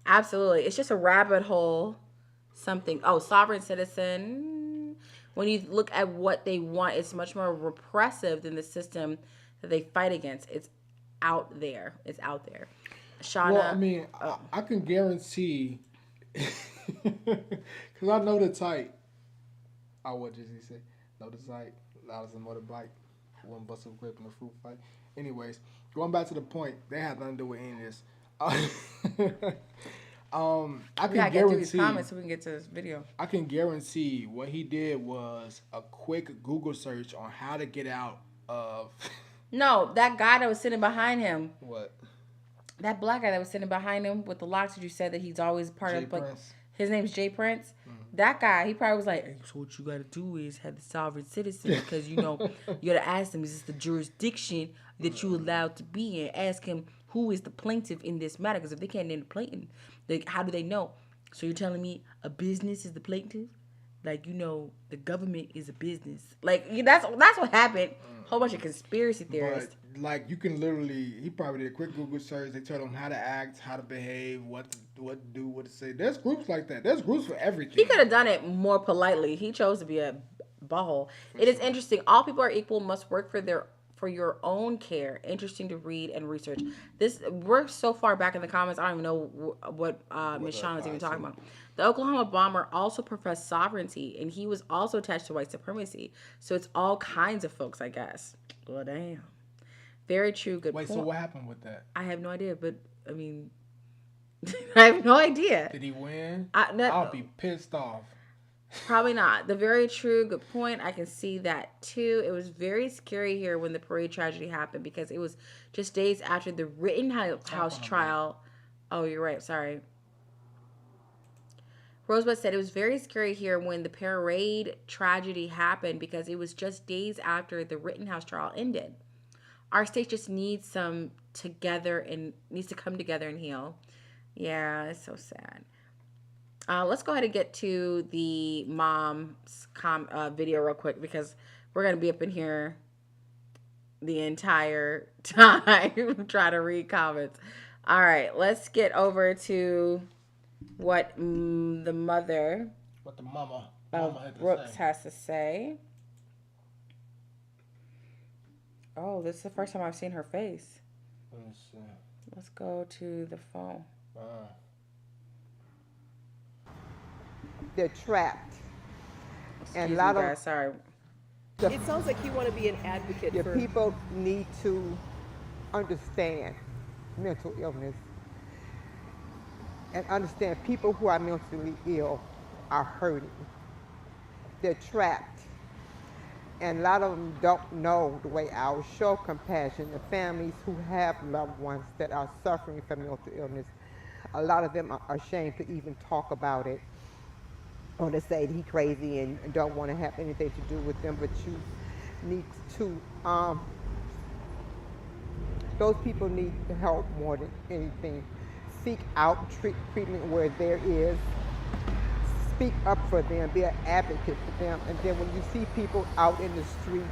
Absolutely. It's just a rabbit hole. Something. Oh, sovereign citizen. When you look at what they want, it's much more repressive than the system that they fight against. It's out there. It's out there. Shauna. Well, I mean, I can guarantee... Because I know the type. What did he say? Know the type. Loud as a motorbike. One bust of grape in a fruit fight. Anyways, going back to the point, they have nothing to do with any of this. I can guarantee. These comments so we can get to this video. I can guarantee what he did was a quick Google search on how to get out of. No, that guy that was sitting behind him. What? That black guy that was sitting behind him with the locks that you said that he's always part of, like, his name's Jay Prince. Mm-hmm. That guy, he probably was like, hey, so what you got to do is have the sovereign citizen because, you got to ask them, is this the jurisdiction that you allowed to be in? Ask him, who is the plaintiff in this matter? Because if they can't name the plaintiff, how do they know? So you're telling me a business is the plaintiff? like, you know, the government is a business. Like, that's what happened. Whole bunch of conspiracy theorists. But like, you can literally, he probably did a quick Google search. They tell him how to act, how to behave, what to do, what to say. There's groups like that. There's groups for everything. He could have done it more politely. He chose to be a butthole. It is interesting. All people are equal, must work for your own care. Interesting to read and research. We're so far back in the comments, I don't even know what Miss Shawn is even talking about. The Oklahoma bomber also professed sovereignty, and he was also attached to white supremacy. So it's all kinds of folks, I guess. Well, damn. Very true. Good point. Wait, so what happened with that? I have no idea, but I mean, I have no idea. Did he win? No, I'll be pissed off. Probably not. The very true, good point. I can see that too. It was very scary here when the parade tragedy happened because it was just days after the Rittenhouse trial. Oh, you're right. Sorry. Rosebud said it was very scary here when the parade tragedy happened because it was just days after the Rittenhouse trial ended. Our state just needs to come together and heal. Yeah, it's so sad. Let's go ahead and get to the mom's video real quick because we're going to be up in here the entire time trying to read comments. All right, let's get over to what the mother of Brooks has to say. Oh, this is the first time I've seen her face. Let's see. Let's go to the phone. They're trapped. And a lot of sorry. It sounds like you want to be an advocate the for people need to understand mental illness and understand people who are mentally ill are hurting. They're trapped. And a lot of them don't know the way I will show compassion to families who have loved ones that are suffering from mental illness. A lot of them are ashamed to even talk about it, or to say he's crazy and don't want to have anything to do with them. But you need to, those people need help more than anything. Seek out treatment where there is. Speak up for them, be an advocate for them. And then when you see people out in the street,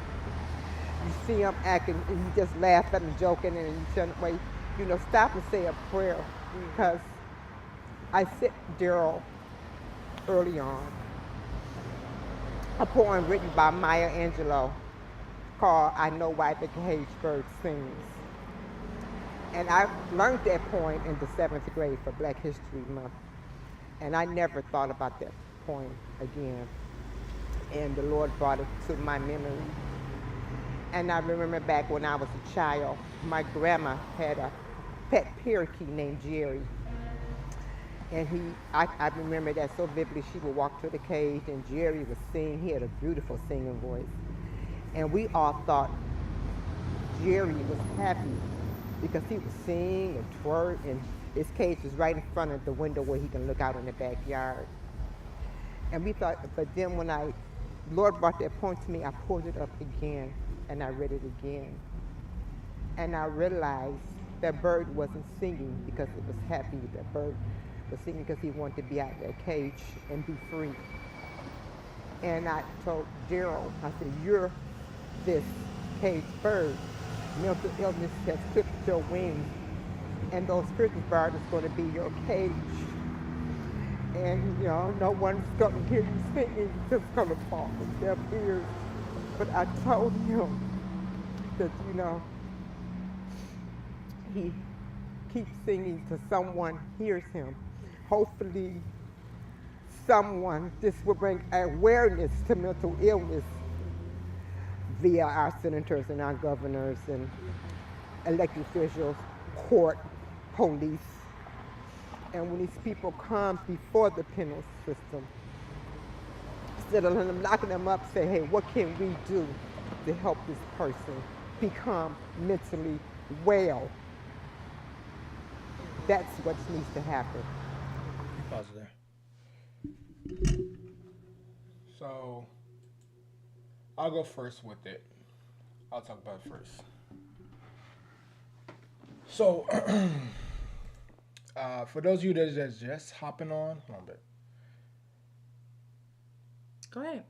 you see them acting and you just laugh at them, joking, and you turn away, stop and say a prayer. Because I sent Daryl early on a poem written by Maya Angelou called I Know Why the Caged Bird Sings. And I learned that poem in the 7th grade for Black History Month. And I never thought about that poem again. And the Lord brought it to my memory. And I remember back when I was a child, my grandma had a pet parakeet named Jerry. And I remember that so vividly. She would walk to the cage and Jerry would sing. He had a beautiful singing voice. And we all thought Jerry was happy because he would sing and twerk, and his cage was right in front of the window where he can look out in the backyard. And we thought, but then when Lord brought that point to me, I pulled it up again and I read it again. And I realized that bird wasn't singing because it was happy. That bird was singing because he wanted to be out of that cage and be free. And I told Daryl, I said, you're this caged bird. Mental illness has clipped your wings, and those Christmas birds is going to be your cage. And no one's going to hear you singing, it's just going to fall from their ears. But I told him that, he keeps singing till someone hears him. Hopefully this will bring awareness to mental illness via our senators and our governors and elected officials, court, police. And when these people come before the penal system, instead of locking them up, say, hey, what can we do to help this person become mentally well? That's what needs to happen. Pause there. So, I'll go first with it. I'll talk about it first. So, for those of you that's just hopping on, hold on a bit. Go ahead.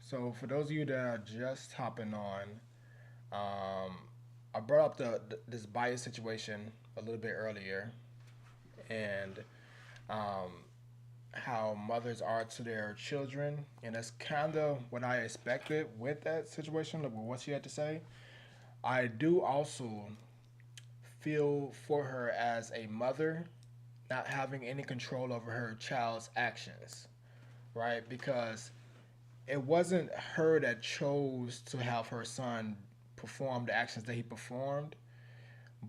So for those of you that are just hopping on, I brought up this bias situation a little bit earlier, and how mothers are to their children, and that's kind of what I expected with that situation, with what she had to say. I do also feel for her as a mother not having any control over her child's actions, right? Because it wasn't her that chose to have her son perform the actions that he performed,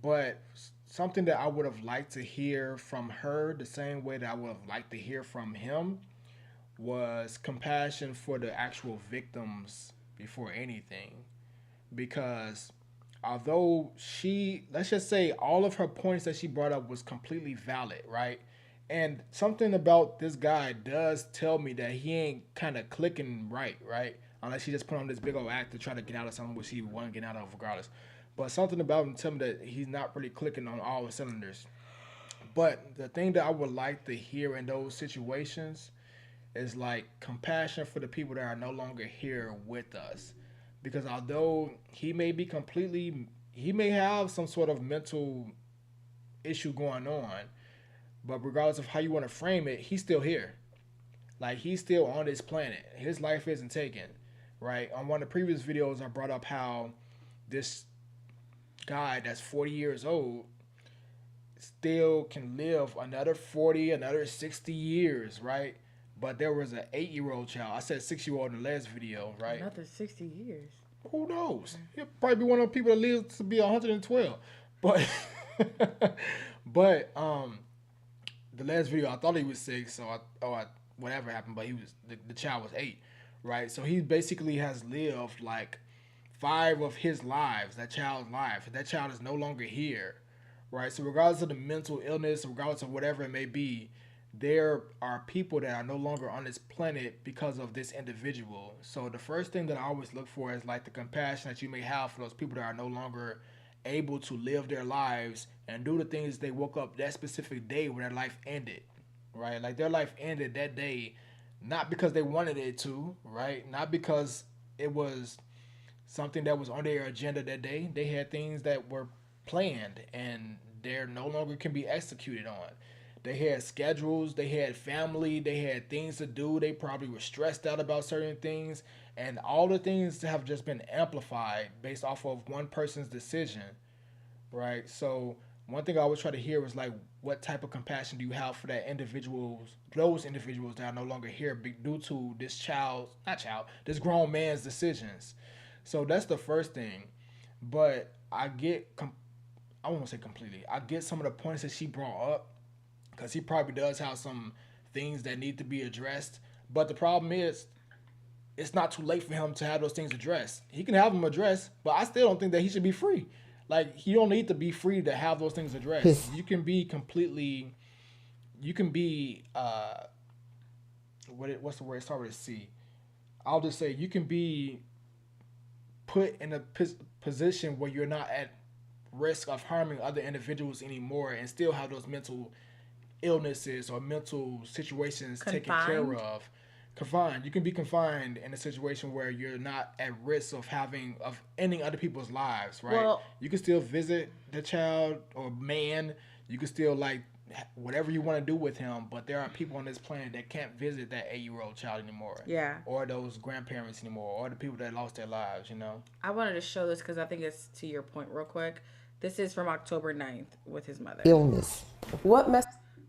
but something that I would have liked to hear from her, the same way that I would have liked to hear from him, was compassion for the actual victims before anything. Because although let's just say all of her points that she brought up was completely valid, right? And something about this guy does tell me that he ain't kind of clicking right? Unless he just put on this big old act to try to get out of something which he wasn't getting out of regardless. But something about him tell me that he's not really clicking on all the cylinders. But the thing that I would like to hear in those situations is like compassion for the people that are no longer here with us. Because although he may have some sort of mental issue going on, but regardless of how you want to frame it, he's still here. Like, he's still on this planet. His life isn't taken, right? On one of the previous videos, I brought up how this guy that's 40 years old still can live another 40, another 60 years, right? But there was an 8-year-old child. I said 6-year-old in the last video, right? Another 60 years. Who knows? He'll probably be one of the people that lives to be 112. But the last video, I thought he was 6, so whatever happened, but the child was 8, right? So he basically has lived like 5 of his lives, that child's life. That child is no longer here, right? So regardless of the mental illness, regardless of whatever it may be, there are people that are no longer on this planet because of this individual. So the first thing that I always look for is like the compassion that you may have for those people that are no longer able to live their lives and do the things they woke up that specific day when their life ended, right? Like, their life ended that day, not because they wanted it to, right? Not because it was something that was on their agenda that day. They had things that were planned and they're no longer can be executed on. They had schedules, they had family, they had things to do. They probably were stressed out about certain things, and all the things have just been amplified based off of one person's decision, right? So one thing I always try to hear is like, what type of compassion do you have for those individuals that are no longer here due to this this grown man's decisions? So that's the first thing. But I won't say completely. I get some of the points that she brought up, because he probably does have some things that need to be addressed. But the problem is, it's not too late for him to have those things addressed. He can have them addressed, but I still don't think that he should be free. Like, you don't need to be free to have those things addressed. You can be what's the word? It starts with a C. I'll just say you can be put in a position where you're not at risk of harming other individuals anymore and still have those mental illnesses or mental situations taken care of. Confined. You can be confined in a situation where you're not at risk of ending other people's lives, right? Well, you can still visit the child or man. You can still like whatever you want to do with him, but there are people on this planet that can't visit that 8-year-old child anymore. Yeah. Or those grandparents anymore, or the people that lost their lives, you know? I wanted to show this because I think it's to your point real quick. This is from October 9th with his mother. Illness.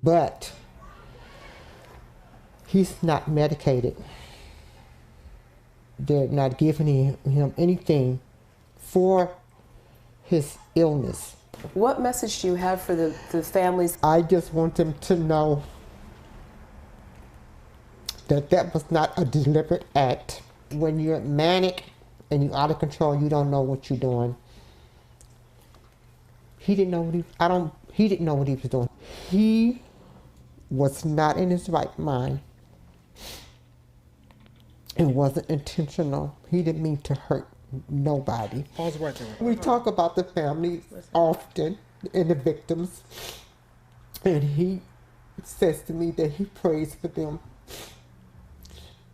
But he's not medicated. They're not giving him anything for his illness. What message do you have for the families? I just want them to know that was not a deliberate act. When you're manic and you're out of control, you don't know what you're doing. He didn't know what he was doing. He was not in his right mind. It wasn't intentional. He didn't mean to hurt nobody. Pause right there. We talk about the families often and the victims, and he says to me that he prays for them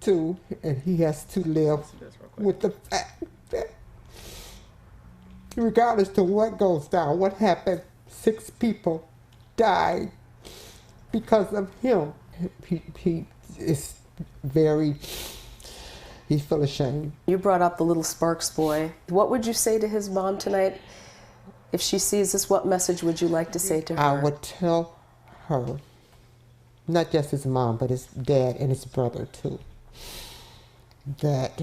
too, and he has to live with the fact that regardless to what goes down, what happened, 6 people died because of him. He is very, he's full of shame. You brought up the little Sparks boy. What would you say to his mom tonight? If she sees this, what message would you like to say to her? I would tell her, not just his mom, but his dad and his brother too, that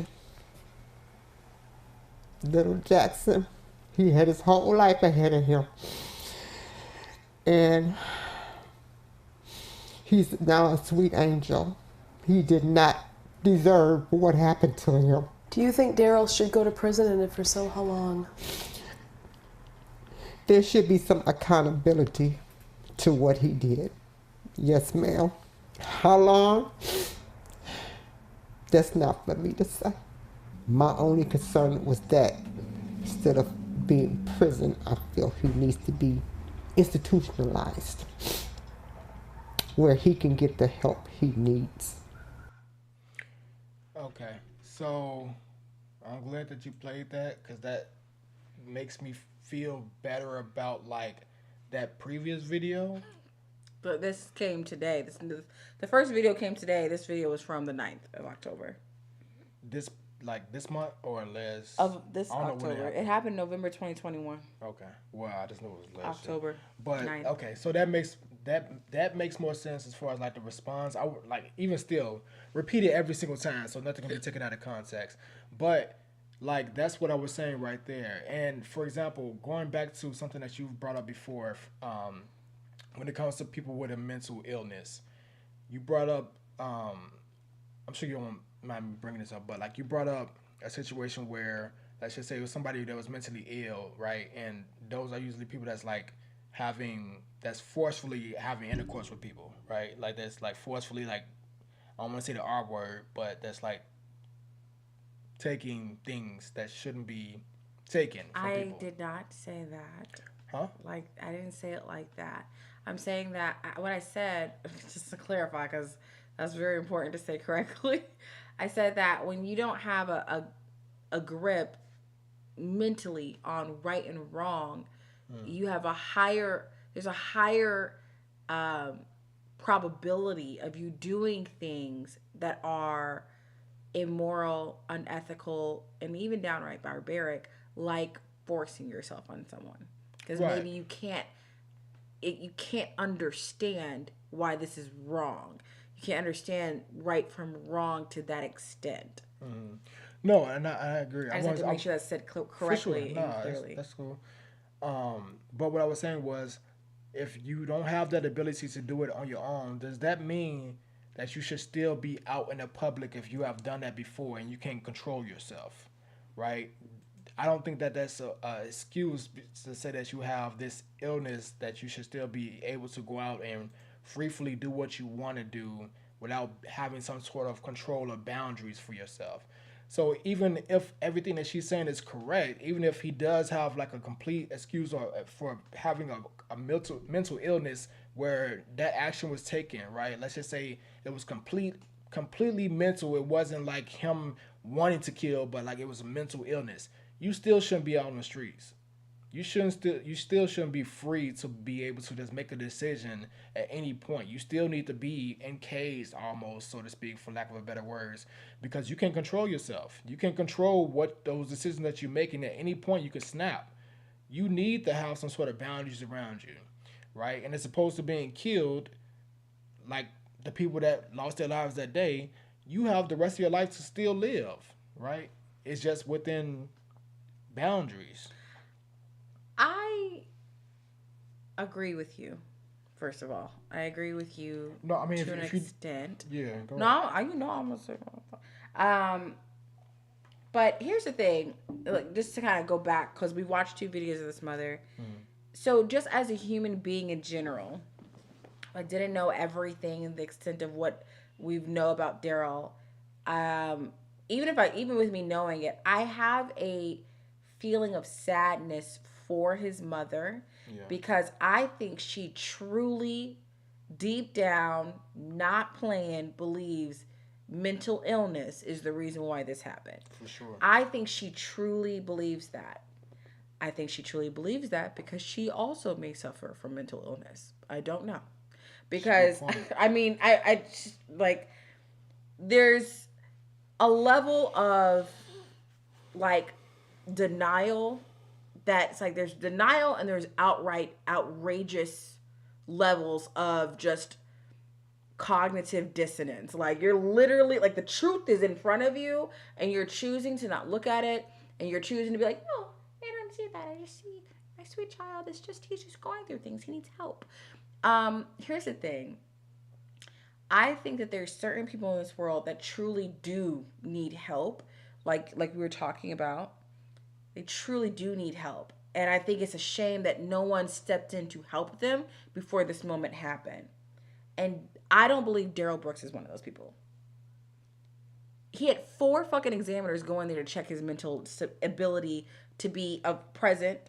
little Jackson, he had his whole life ahead of him. And he's now a sweet angel. He did not deserve what happened to him. Do you think Daryl should go to prison, and if so, how long? There should be some accountability to what he did. Yes, ma'am. How long? That's not for me to say. My only concern was that instead of being in prison, I feel he needs to be institutionalized where he can get the help he needs. Okay, so I'm glad that you played that because that makes me feel better about like that previous video. But this came today. The first video came today. This video was from the 9th of October. This month or less? Of this October. It happened November 2021. Okay. Well, I just knew it was less. October. But 9th. okay, so that makes more sense as far as like the response. I would like even still repeat it every single time, so nothing can be taken out of context. But like that's what I was saying right there. And for example, going back to something that you've brought up before, when it comes to people with a mental illness, you brought up. I'm sure you don't mind me bringing this up, but like you brought up a situation where, let's just say it was somebody that was mentally ill, right? And those are usually people that's like that's forcefully having intercourse with people, right? Like that's like forcefully, like I don't want to say the R word, but that's like taking things that shouldn't be taken from people. I did not say that. Huh? Like I didn't say it like that. I'm saying that what I said, just to clarify, because that's very important to say correctly. I said that when you don't have a grip mentally on right and wrong, you have there's a higher probability of you doing things that are immoral, unethical, and even downright barbaric, like forcing yourself on someone. Because maybe you can't understand why this is wrong. You can't understand right from wrong to that extent. Mm-hmm. No, and I agree. I just have to make sure that's said correctly and clearly. That's cool. But what I was saying was, if you don't have that ability to do it on your own, does that mean that you should still be out in the public if you have done that before and you can't control yourself, right? I don't think that that's a excuse to say that you have this illness that you should still be able to go out and freely do what you want to do without having some sort of control or boundaries for yourself. So even if everything that she's saying is correct, even if he does have like a complete excuse or for having a mental illness where that action was taken, right? Let's just say it was completely mental. It wasn't like him wanting to kill, but like it was a mental illness. You still shouldn't be out on the streets. You still shouldn't be free to be able to just make a decision at any point. You still need to be encaged almost, so to speak, for lack of better words, because you can't control yourself. You can't control what those decisions that you're making. At any point you could snap. You need to have some sort of boundaries around you, right? And as opposed to being killed, like the people that lost their lives that day, you have the rest of your life to still live, right? It's just within boundaries. I agree with you. First of all, I agree with you. No, I mean to an extent. Yeah, go no, ahead. I'm gonna say. But here's the thing, like just to kind of go back because we watched 2 videos of this mother. So just as a human being in general, I didn't know everything and the extent of what we know about Daryl. Even with me knowing it, I have a feeling of sadness for his mother because I think she truly, deep down, not playing, believes mental illness is the reason why this happened. For sure. I think she truly believes that. I think she truly believes that because she also may suffer from mental illness. I don't know. Because, I mean, I just, like, there's a level of, like, denial that's, like, there's denial and there's outright outrageous levels of just cognitive dissonance. Like, you're literally, like, the truth is in front of you and you're choosing to not look at it and you're choosing to be like, no, I don't see that. I just see my sweet child is just, he's just going through things. He needs help. Here's the thing. I think that there's certain people in this world that truly do need help. Like we were talking about. They truly do need help. And I think it's a shame that no one stepped in to help them before this moment happened. And I don't believe Daryl Brooks is one of those people. He had 4 fucking examiners go in there to check his mental ability to be present.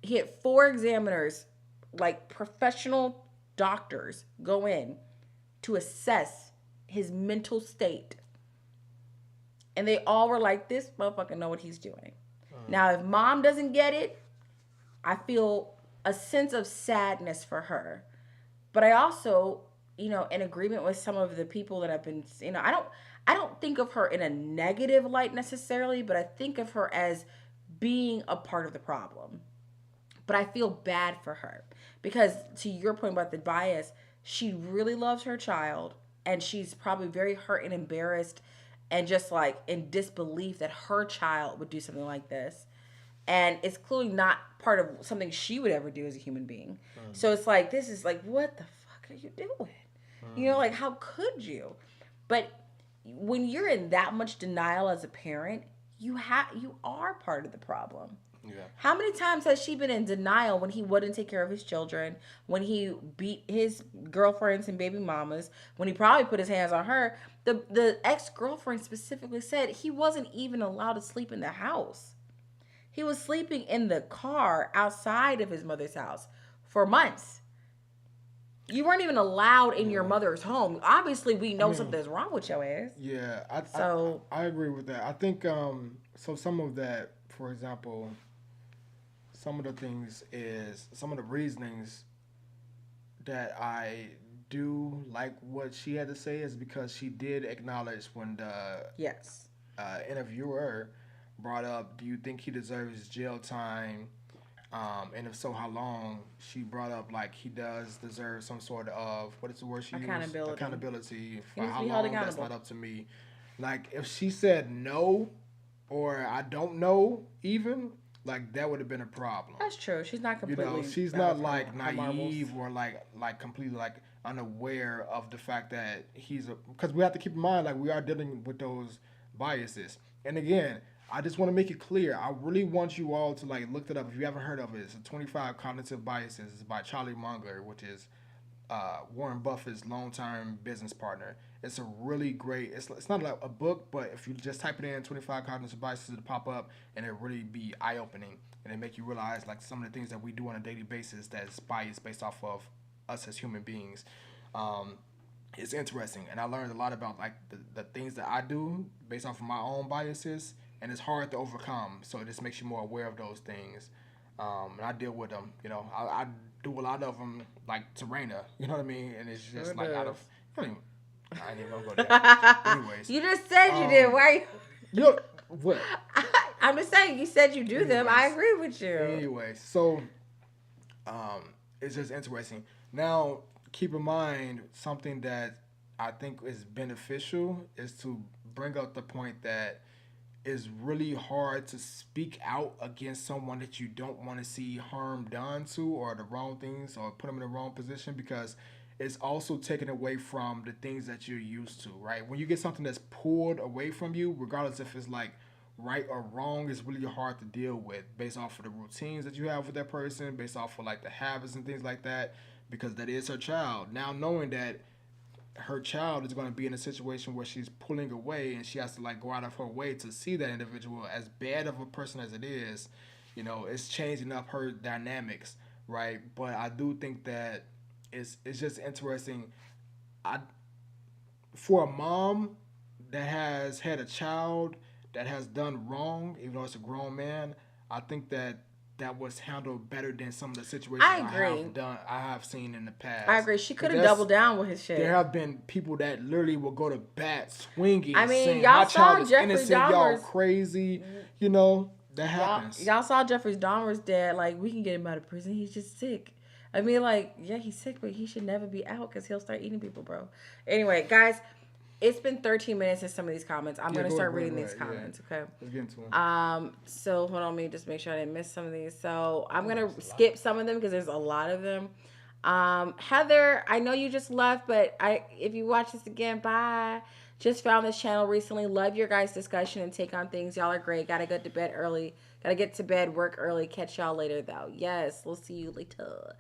He had 4 examiners, like professional doctors, go in to assess his mental state. And they all were like, this motherfucker know what he's doing. Now, if mom doesn't get it, I feel a sense of sadness for her. But I also, you know, in agreement with some of the people that have been, you know, I don't think of her in a negative light necessarily, but I think of her as being a part of the problem. But I feel bad for her because, to your point about the bias, she really loves her child and she's probably very hurt and embarrassed and just like in disbelief that her child would do something like this. And it's clearly not part of something she would ever do as a human being. So it's like, this is like, what the fuck are you doing? You know, like, how could you? But when you're in that much denial as a parent, you are part of the problem. Yeah. How many times has she been in denial when he wouldn't take care of his children, when he beat his girlfriends and baby mamas, when he probably put his hands on her? The ex-girlfriend specifically said he wasn't even allowed to sleep in the house. He was sleeping in the car outside of his mother's house for months. You weren't even allowed in your mother's home. Obviously, we know something's wrong with your ass. Yeah, I agree with that. I think so. Some of that, for example, some of the reasonings that I do like what she had to say is because she did acknowledge when the interviewer brought up, do you think he deserves jail time? And if so, how long? She brought up like he does deserve some sort of, what is the word she used? Accountability. For how long? That's not up to me. Like, if she said no, or I don't know even, like, that would have been a problem. That's true. She's not completely. You know, she's not like naive or like completely like unaware of the fact that because we have to keep in mind, like, we are dealing with those biases. And again, I just want to make it clear. I really want you all to like look it up if you haven't heard of it. It's 25 Cognitive Biases. It's by Charlie Munger, which is Warren Buffett's longtime business partner. It's a really great. It's not like a book, but if you just type it in 25 Cognitive Biases, it'll pop up and it'll really be eye opening and it make you realize like some of the things that we do on a daily basis that's biased based off of us as human beings. It's interesting, and I learned a lot about like the things that I do based off of my own biases. And it's hard to overcome, so it just makes you more aware of those things. And I deal with them, you know. I do a lot of them, like NajNReina, you know what I mean? And it's just like out of, I ain't even gonna go there. Anyways. You just said you did. Why? You what? I'm just saying, you said you do them. I agree with you. Anyway, so it's just interesting. Now, keep in mind, something that I think is beneficial is to bring up the point that it's really hard to speak out against someone that you don't want to see harm done to or the wrong things or put them in the wrong position, because it's also taken away from the things that you're used to, right? When you get something that's pulled away from you, regardless if it's like right or wrong, it's really hard to deal with based off of the routines that you have with that person, based off of like the habits and things like that, because that is her child. Now knowing that her child is going to be in a situation where she's pulling away and she has to like go out of her way to see that individual, as bad of a person as it is, you know, it's changing up her dynamics, right? But I do think that it's just interesting. For a mom, that has had a child that has done wrong, even though it's a grown man, I think that was handled better than some of the situations I agree. I have seen in the past. I agree. She could have That's- doubled down with his shit. There have been people that literally will go to bat swinging. I mean, saying, y'all my saw child is Jeffrey innocent. Y'all Dahmer's- crazy. You know that happens. Y'all saw Jeffrey Dahmer's dad. Like, we can get him out of prison. He's just sick. I mean, like, yeah, he's sick, but he should never be out because he'll start eating people, bro. Anyway, guys, it's been 13 minutes in some of these comments. I'm gonna start reading these comments. Okay. Let's get into them. So hold on, let me just make sure I didn't miss some of these. So I'm gonna skip some of them because there's a lot of them. Heather, I know you just left, but if you watch this again, bye. Just found this channel recently. Love your guys' discussion and take on things. Y'all are great. Gotta get to bed early. Gotta get to bed, work early. Catch y'all later though. Yes, we'll see you later.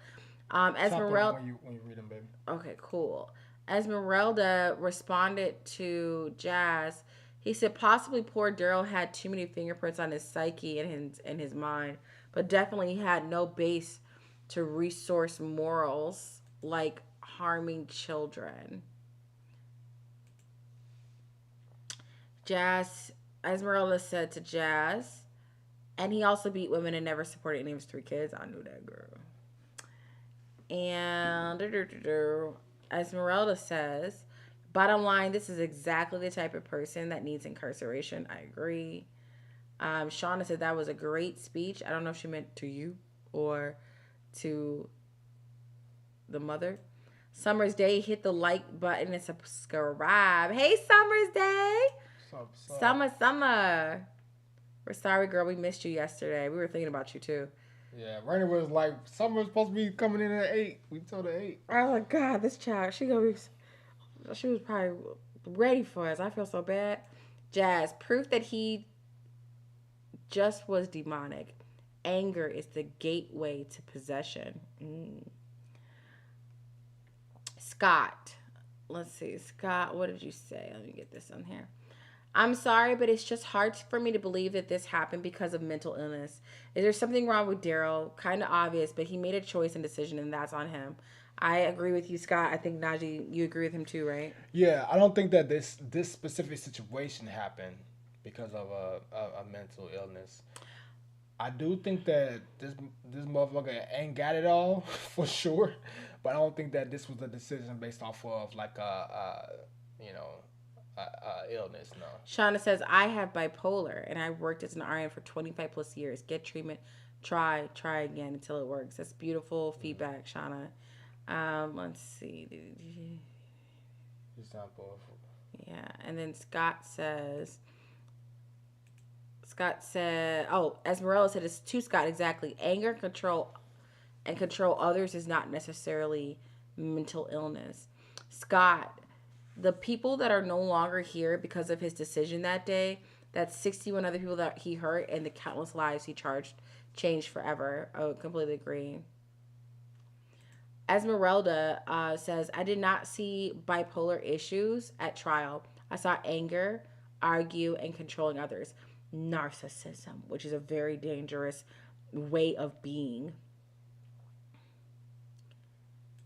Esmeralda. When you read them, baby. Okay, cool. Esmeralda responded to Jazz. He said possibly poor Daryl had too many fingerprints on his psyche and his mind, but definitely he had no base to resource morals like harming children. Esmeralda said to Jazz, and he also beat women and never supported any of his 3 kids. I knew that, girl. And Esmeralda says, bottom line, this is exactly the type of person that needs incarceration. I agree. Shauna said that was a great speech. I don't know if she meant to you or to the mother. Summer's Day, hit the like button and subscribe. Hey, Summer's Day. What's up? Summer. We're sorry, girl. We missed you yesterday. We were thinking about you, too. Yeah, Raina was like, Summer was supposed to be coming in at 8. We told her 8. I was like, God, this child, she was probably ready for us. I feel so bad. Jazz, proof that he just was demonic. Anger is the gateway to possession. Scott, let's see. Scott, what did you say? Let me get this on here. I'm sorry, but it's just hard for me to believe that this happened because of mental illness. Is there something wrong with Daryl? Kind of obvious, but he made a choice and decision, and that's on him. I agree with you, Scott. I think, Najee, you agree with him too, right? Yeah, I don't think that this specific situation happened because of a mental illness. I do think that this motherfucker ain't got it all, for sure. But I don't think that this was a decision based off of, like, illness, no. Shauna says, I have bipolar and I worked as an RN for 25 plus years. Get treatment. Try again until it works. That's beautiful feedback, Shauna. Let's see. It's not powerful. Yeah, and then Scott said, Esmeralda said it's to Scott, exactly. Anger, control others is not necessarily mental illness. Scott, the people that are no longer here because of his decision that day, that's 61 other people that he hurt and the countless lives he changed forever. I would completely agree. Esmeralda says, I did not see bipolar issues at trial. I saw anger, argue, and controlling others. Narcissism, which is a very dangerous way of being.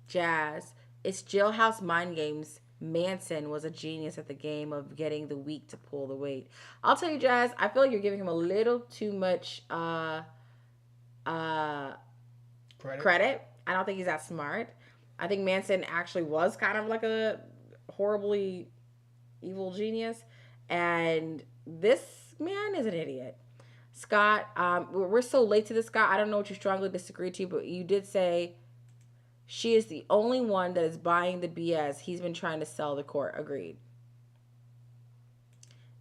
Jazz, it's jailhouse mind games. Manson was a genius at the game of getting the weak to pull the weight. I'll tell you, Jazz, I feel like you're giving him a little too much credit. I don't think he's that smart. I think Manson actually was kind of like a horribly evil genius. And this man is an idiot. Scott, we're so late to this, Scott. I don't know what you strongly disagree to, but you did say she is the only one that is buying the BS he's been trying to sell the court. Agreed.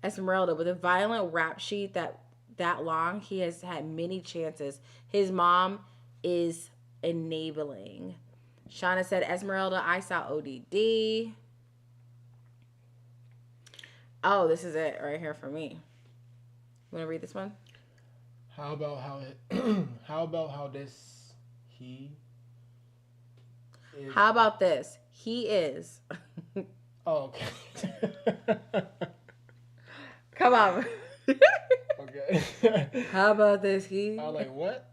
Esmeralda, with a violent rap sheet that long, he has had many chances. His mom is enabling. Shauna said, Esmeralda, I saw ODD. Oh, this is it right here for me. You want to read this one? How about how this he is? How about this? He is. Oh, okay. Come on. Okay. How about this? He. I was like, what?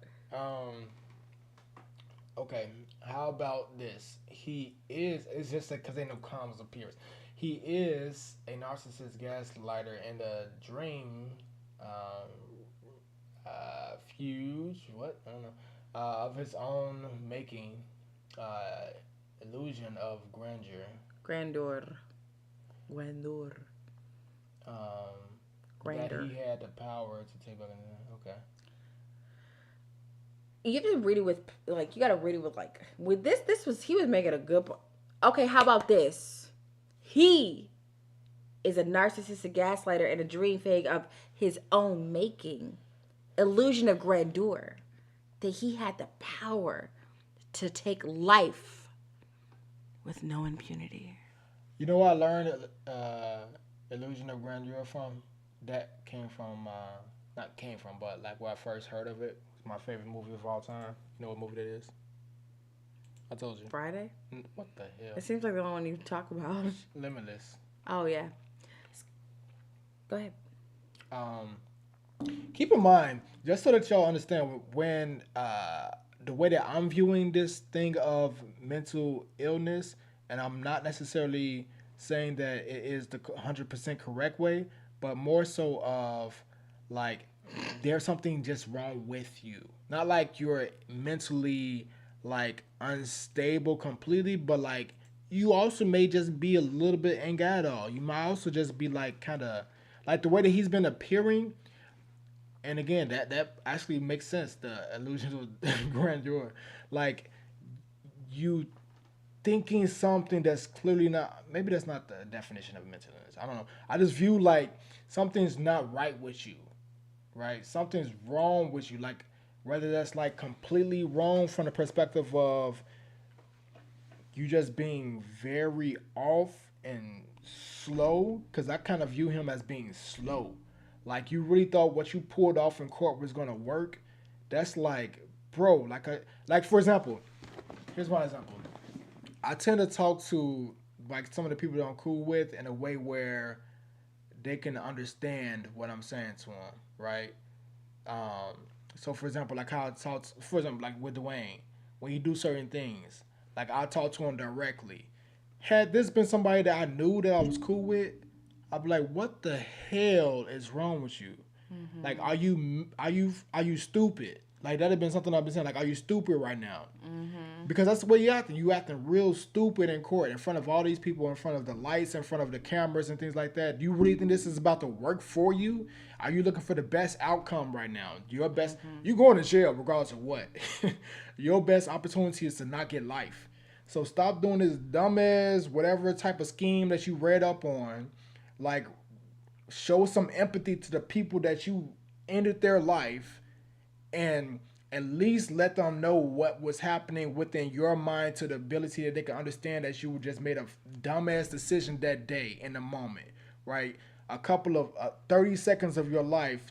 Okay. How about this? he is. It's just because they know comes appears. He is a narcissist gaslighter and a dream, fuse. What I don't know. Of his own making, illusion of grandeur. Grandeur. That he had the power to take back. Okay. You have to read it with you gotta read it with this. He was making a good point. Okay, how about this? He is a narcissistic gaslighter and a dream fake of his own making. Illusion of grandeur. That he had the power to take life with no impunity. You know what I learned illusion of grandeur from? That came from not came from, but like when I first heard of it. It's my favorite movie of all time. You know what movie that is? I told you. Friday? What the hell? It seems like the only one you talk about. Limitless. Oh yeah. Go ahead. Keep in mind, just so that y'all understand, when the way that I'm viewing this thing of mental illness, and I'm not necessarily saying that it is the 100% correct way, but more so of like there's something just wrong with you. Not like you're mentally like unstable completely, but like you also may just be a little bit ain't got it all. You might also just be like kind of like the way that he's been appearing. And again, that actually makes sense. The illusion of grandeur, like you thinking something that's clearly not. Maybe that's not the definition of mental illness. I don't know. I just view like something's not right with you, right? Something's wrong with you. Like whether that's like completely wrong from the perspective of you just being very off and slow, because I kind of view him as being slow. Like you really thought what you pulled off in court was gonna work. That's like, bro. Like for example, here's my example. I tend to talk to like some of the people that I'm cool with in a way where they can understand what I'm saying to them, right? So for example, like how I talk, for example, like with Dwayne, when he do certain things, like I talk to him directly. Had this been somebody that I knew that I was cool with, I'd be like, "What the hell is wrong with you? Mm-hmm. Like, are you stupid? Like that'd have been something I've been saying. Like, are you stupid right now? Mm-hmm. Because that's the way you acting. You acting real stupid in court, in front of all these people, in front of the lights, in front of the cameras and things like that. Do you really think this is about to work for you? Are you looking for the best outcome right now? Your best. Mm-hmm. You going to jail regardless of what. Your best opportunity is to not get life. So stop doing this dumbass whatever type of scheme that you read up on. Like, show some empathy to the people that you ended their life and at least let them know what was happening within your mind to the ability that they can understand that you just made a dumbass decision that day in the moment, right? A couple of 30 seconds of your life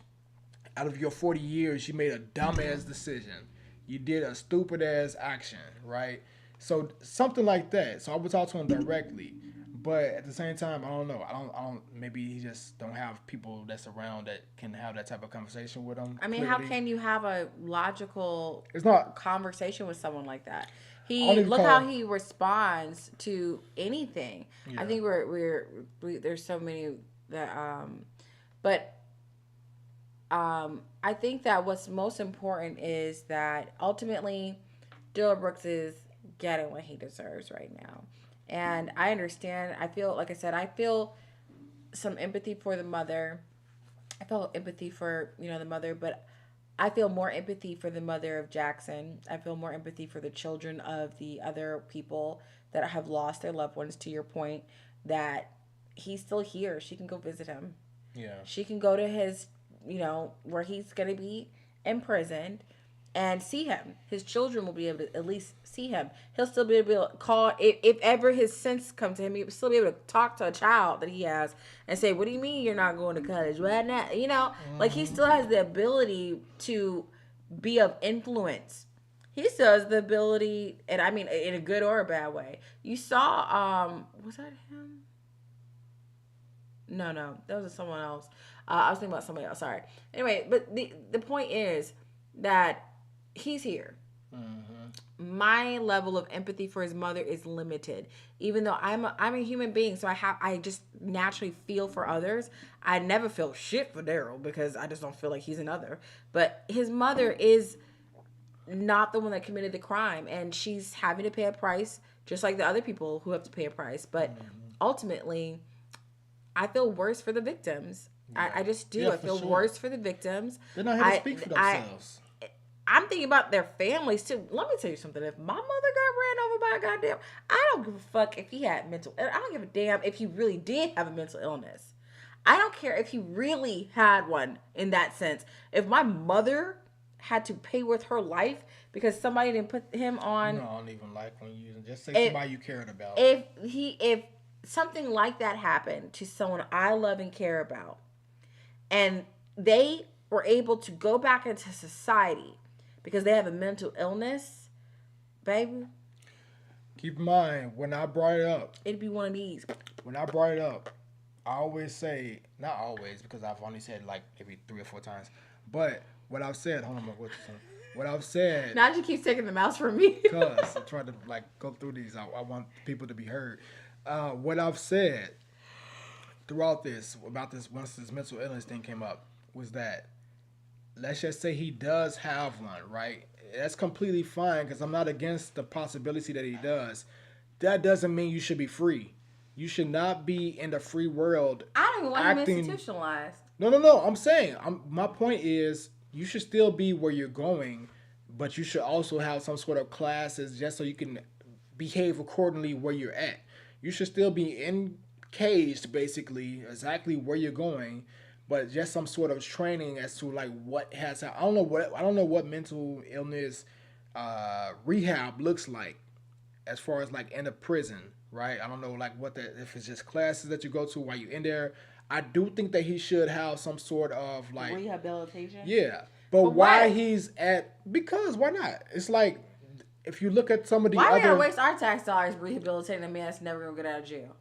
out of your 40 years, you made a dumbass decision. You did a stupid ass action, right? So something like that. So I would talk to him directly. But at the same time, I don't know. I don't. Maybe he just don't have people that's around that can have that type of conversation with him. I mean, how can you have a logical conversation with someone like that? How he responds to anything. Yeah. I think we there's so many that I think that what's most important is that ultimately Daryl Brooks is getting what he deserves right now. And I understand. I feel, like I said, I feel some empathy for the mother. I feel empathy for, the mother, but I feel more empathy for the mother of Jackson. I feel more empathy for the children of the other people that have lost their loved ones, to your point, that he's still here. She can go visit him. Yeah. She can go to his, where he's going to be imprisoned and see him. His children will be able to at least see him. He'll still be able to call, if ever his sense comes to him, he'll still be able to talk to a child that he has and say, what do you mean you're not going to college? Why not? Like he still has the ability to be of influence. He still has the ability, and I mean in a good or a bad way. You saw, was that him? No, that was someone else. I was thinking about somebody else, sorry. Anyway, but the point is that he's here. My level of empathy for his mother is limited. Even though I'm a human being, so I just naturally feel for others. I never feel shit for Daryl because I just don't feel like he's another. But his mother is not the one that committed the crime, and she's having to pay a price just like the other people who have to pay a price. But ultimately, I feel worse for the victims. I just do. I feel worse for the victims. They're not here to speak for themselves. I'm thinking about their families too. Let me tell you something. If my mother got ran over by a goddamn, I don't give a fuck if he had I don't give a damn if he really did have a mental illness. I don't care if he really had one in that sense. If my mother had to pay with her life because somebody didn't put him on. No, I don't even like when you just say somebody you cared about. If something like that happened to someone I love and care about, and they were able to go back into society because they have a mental illness, baby. Keep in mind, when I brought it up, it'd be one of these. When I brought it up, I always say, not always, because I've only said like maybe 3 or 4 times, but what I've said, hold on, what I've said. Now you keep taking the mouse from me. Because I'm trying to like go through these. I want people to be heard. What I've said throughout this, about this, once this mental illness thing came up, was that, let's just say he does have one, right? That's completely fine because I'm not against the possibility that he does. That doesn't mean you should be free. You should not be in the free world. I don't even want him institutionalized. No. I'm saying, my point is, you should still be where you're going, but you should also have some sort of classes just so you can behave accordingly where you're at. You should still be encaged, basically, exactly where you're going, but just some sort of training as to like what has. I don't know what mental illness rehab looks like, as far as like in a prison, right? I don't know like if it's just classes that you go to while you're in there. I do think that he should have some sort of like rehabilitation. Yeah, but why he's because why not? It's like if you look at some of the why other. Why we gotta waste our tax dollars rehabilitating a man that's never gonna get out of jail?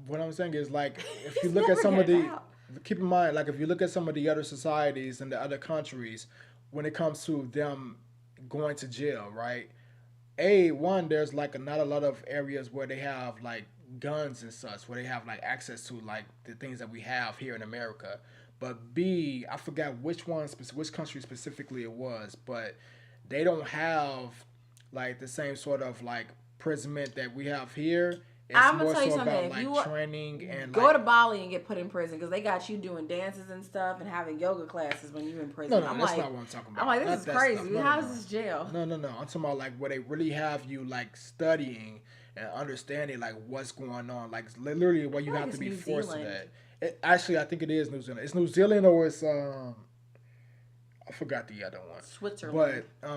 What I'm saying is like if you look at some of the. Keep in mind, like if you look at some of the other societies and the other countries, when it comes to them going to jail, right? There's like not a lot of areas where they have like guns and such, where they have like access to like the things that we have here in America. But B, I forgot which country specifically it was, but they don't have like the same sort of like imprisonment that we have here. It's I'm gonna more tell you so something. about if like you training and go to Bali and get put in prison because they got you doing dances and stuff and having yoga classes when you're in prison. No, that's not what I'm talking about. I'm like, this is crazy. How is this jail? No. I'm talking about like where they really have you like studying and understanding like what's going on. Like literally where you have to be forced to that. Actually, I think it is New Zealand. It's New Zealand or it's I forgot the other one. Switzerland. But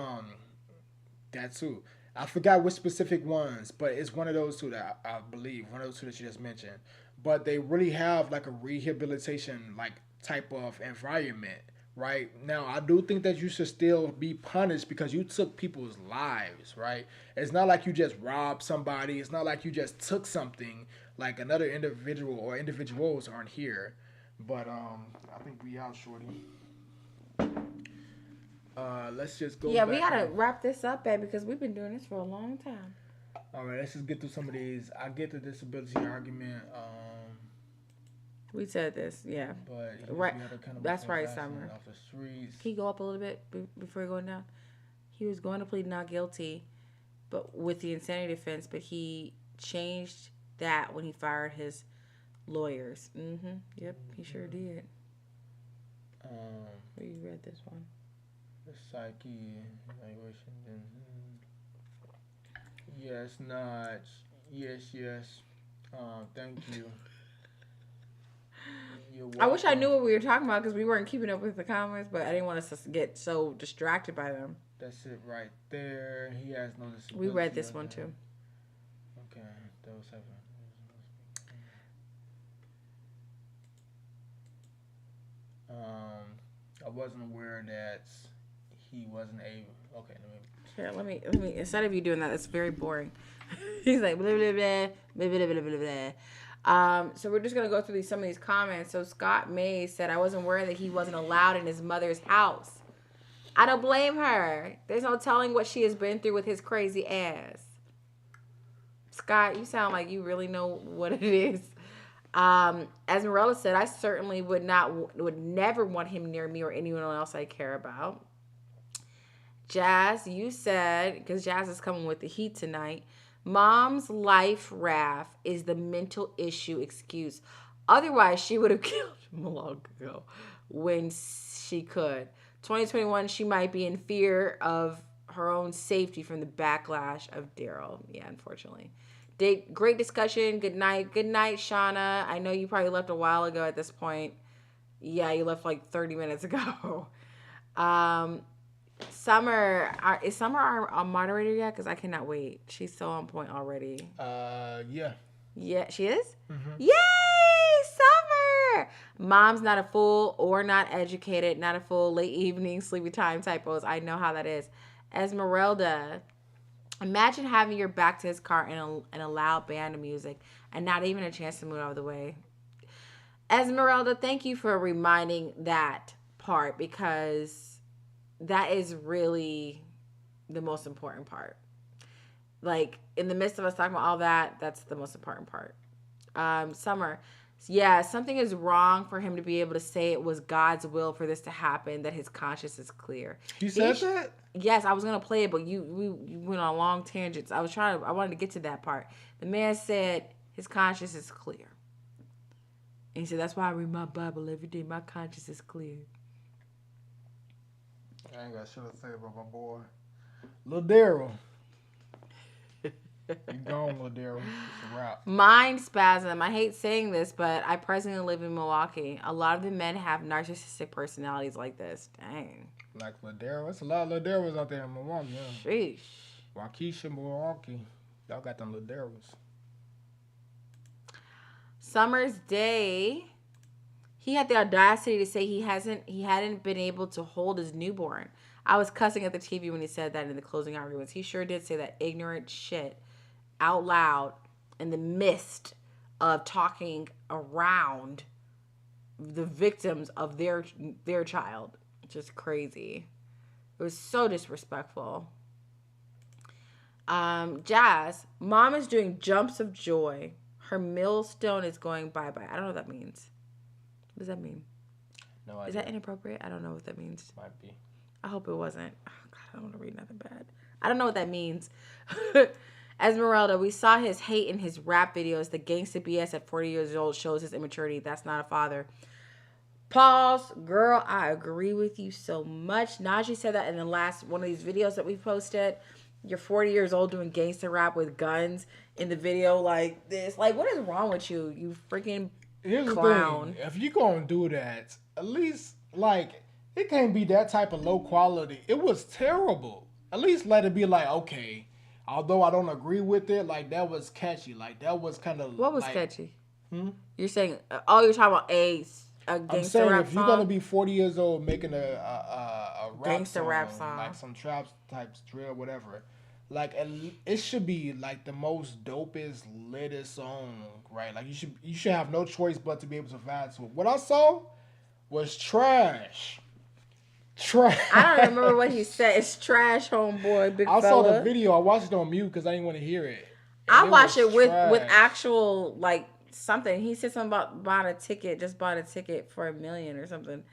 that too. I forgot which specific ones, but it's one of those two that I believe, one of those two that you just mentioned. But they really have like a rehabilitation like type of environment, right? Now, I do think that you should still be punished because you took people's lives, right? It's not like you just robbed somebody. It's not like you just took something like another individual or individuals aren't here. But I think we out, shorty. Let's just go. Yeah, we gotta wrap this up, babe, because we've been doing this for a long time. All right, let's just get through some of these. I get the disability argument. We said this, yeah. But right, that's right, Summer. Off the streets. Can you go up a little bit before you're going down? He was going to plead not guilty, but with the insanity defense, but he changed that when he fired his lawyers. Yep, he sure did. You read this one. The psyche evaluation. Yes, Naj. Yes. Thank you. I wish I knew what we were talking about because we weren't keeping up with the comments, but I didn't want us to get so distracted by them. That's it right there. He has no disability. We read this one too. Okay, that was happening. I wasn't aware that he wasn't able. Okay, let me. Instead of you doing that, it's very boring. He's like blah blah blah blah blah blah blah blah. So we're just gonna go through some of these comments. So Scott May said, "I wasn't aware that he wasn't allowed in his mother's house." I don't blame her. There's no telling what she has been through with his crazy ass. Scott, you sound like you really know what it is. Esmeralda said, I certainly would never want him near me or anyone else I care about. Jazz, you said, because Jazz is coming with the heat tonight, Mom's life raft is the mental issue excuse. Otherwise, she would have killed him a long ago when she could. 2021, she might be in fear of her own safety from the backlash of Daryl. Yeah, unfortunately. Great discussion. Good night. Good night, Shauna. I know you probably left a while ago at this point. Yeah, you left like 30 minutes ago. Summer, is Summer our moderator yet? Because I cannot wait. She's so on point already. Yeah. Yeah, she is? Mm-hmm. Yay, Summer! Mom's not a fool or not educated, not a fool, late evening, sleepy time typos. I know how that is. Esmeralda, imagine having your back to his car and a loud band of music and not even a chance to move out of the way. Esmeralda, thank you for reminding that part because that is really the most important part. Like, in the midst of us talking about all that, that's the most important part. Summer, yeah, something is wrong for him to be able to say it was God's will for this to happen, that his conscience is clear. You said that? Yes, I was going to play it, but you went on long tangents. I wanted to get to that part. The man said his conscience is clear. And he said, that's why I read my Bible every day. My conscience is clear. I ain't got shit to say about my boy. Lil Daryl. You gone, Lil Daryl. It's a wrap. Mind spasm. I hate saying this, but I presently live in Milwaukee. A lot of the men have narcissistic personalities like this. Dang. Like Lil Daryl. There's a lot of Lil Daryls out there in Milwaukee. Yeah. Sheesh. Waukesha, Milwaukee. Y'all got them Lil Daryls. Summer's Day. He had the audacity to say he hadn't been able to hold his newborn. I was cussing at the TV when he said that in the closing arguments. He sure did say that ignorant shit out loud in the midst of talking around the victims of their child. Just crazy. It was so disrespectful. Jazz, Mom is doing jumps of joy. Her millstone is going bye-bye. I don't know what that means. What does that mean? No idea. Is that inappropriate? I don't know what that means. Might be. I hope it wasn't. Oh, God, I don't want to read nothing bad. I don't know what that means. Esmeralda, we saw his hate in his rap videos. The gangsta BS at 40 years old shows his immaturity. That's not a father. Pause. Girl, I agree with you so much. Najee said that in the last one of these videos that we posted. You're 40 years old doing gangsta rap with guns in the video like this. Like, what is wrong with you? You freaking Here's clown. the thing. If you gonna do that, at least, like, it can't be that type of low quality. It was terrible. At least let it be like, okay, although I don't agree with it, like, that was catchy. Like, that was kind of What was like, catchy? You're saying, you're talking about a I'm gangsta saying rap if song? you're gonna be 40 years old making a Gangsta rap song. like some trap type drill, whatever, like it should be like the most dopest, latest song, right? Like you should have no choice but to be able to vibe to it. What I saw was trash. Trash. I don't remember what he said. It's trash, homeboy, big I fella. saw the video. I watched it on mute because I didn't want to hear it. I watched was it with trash. actual, like, something. He said something about buying a ticket, just bought a ticket for $1 million or something.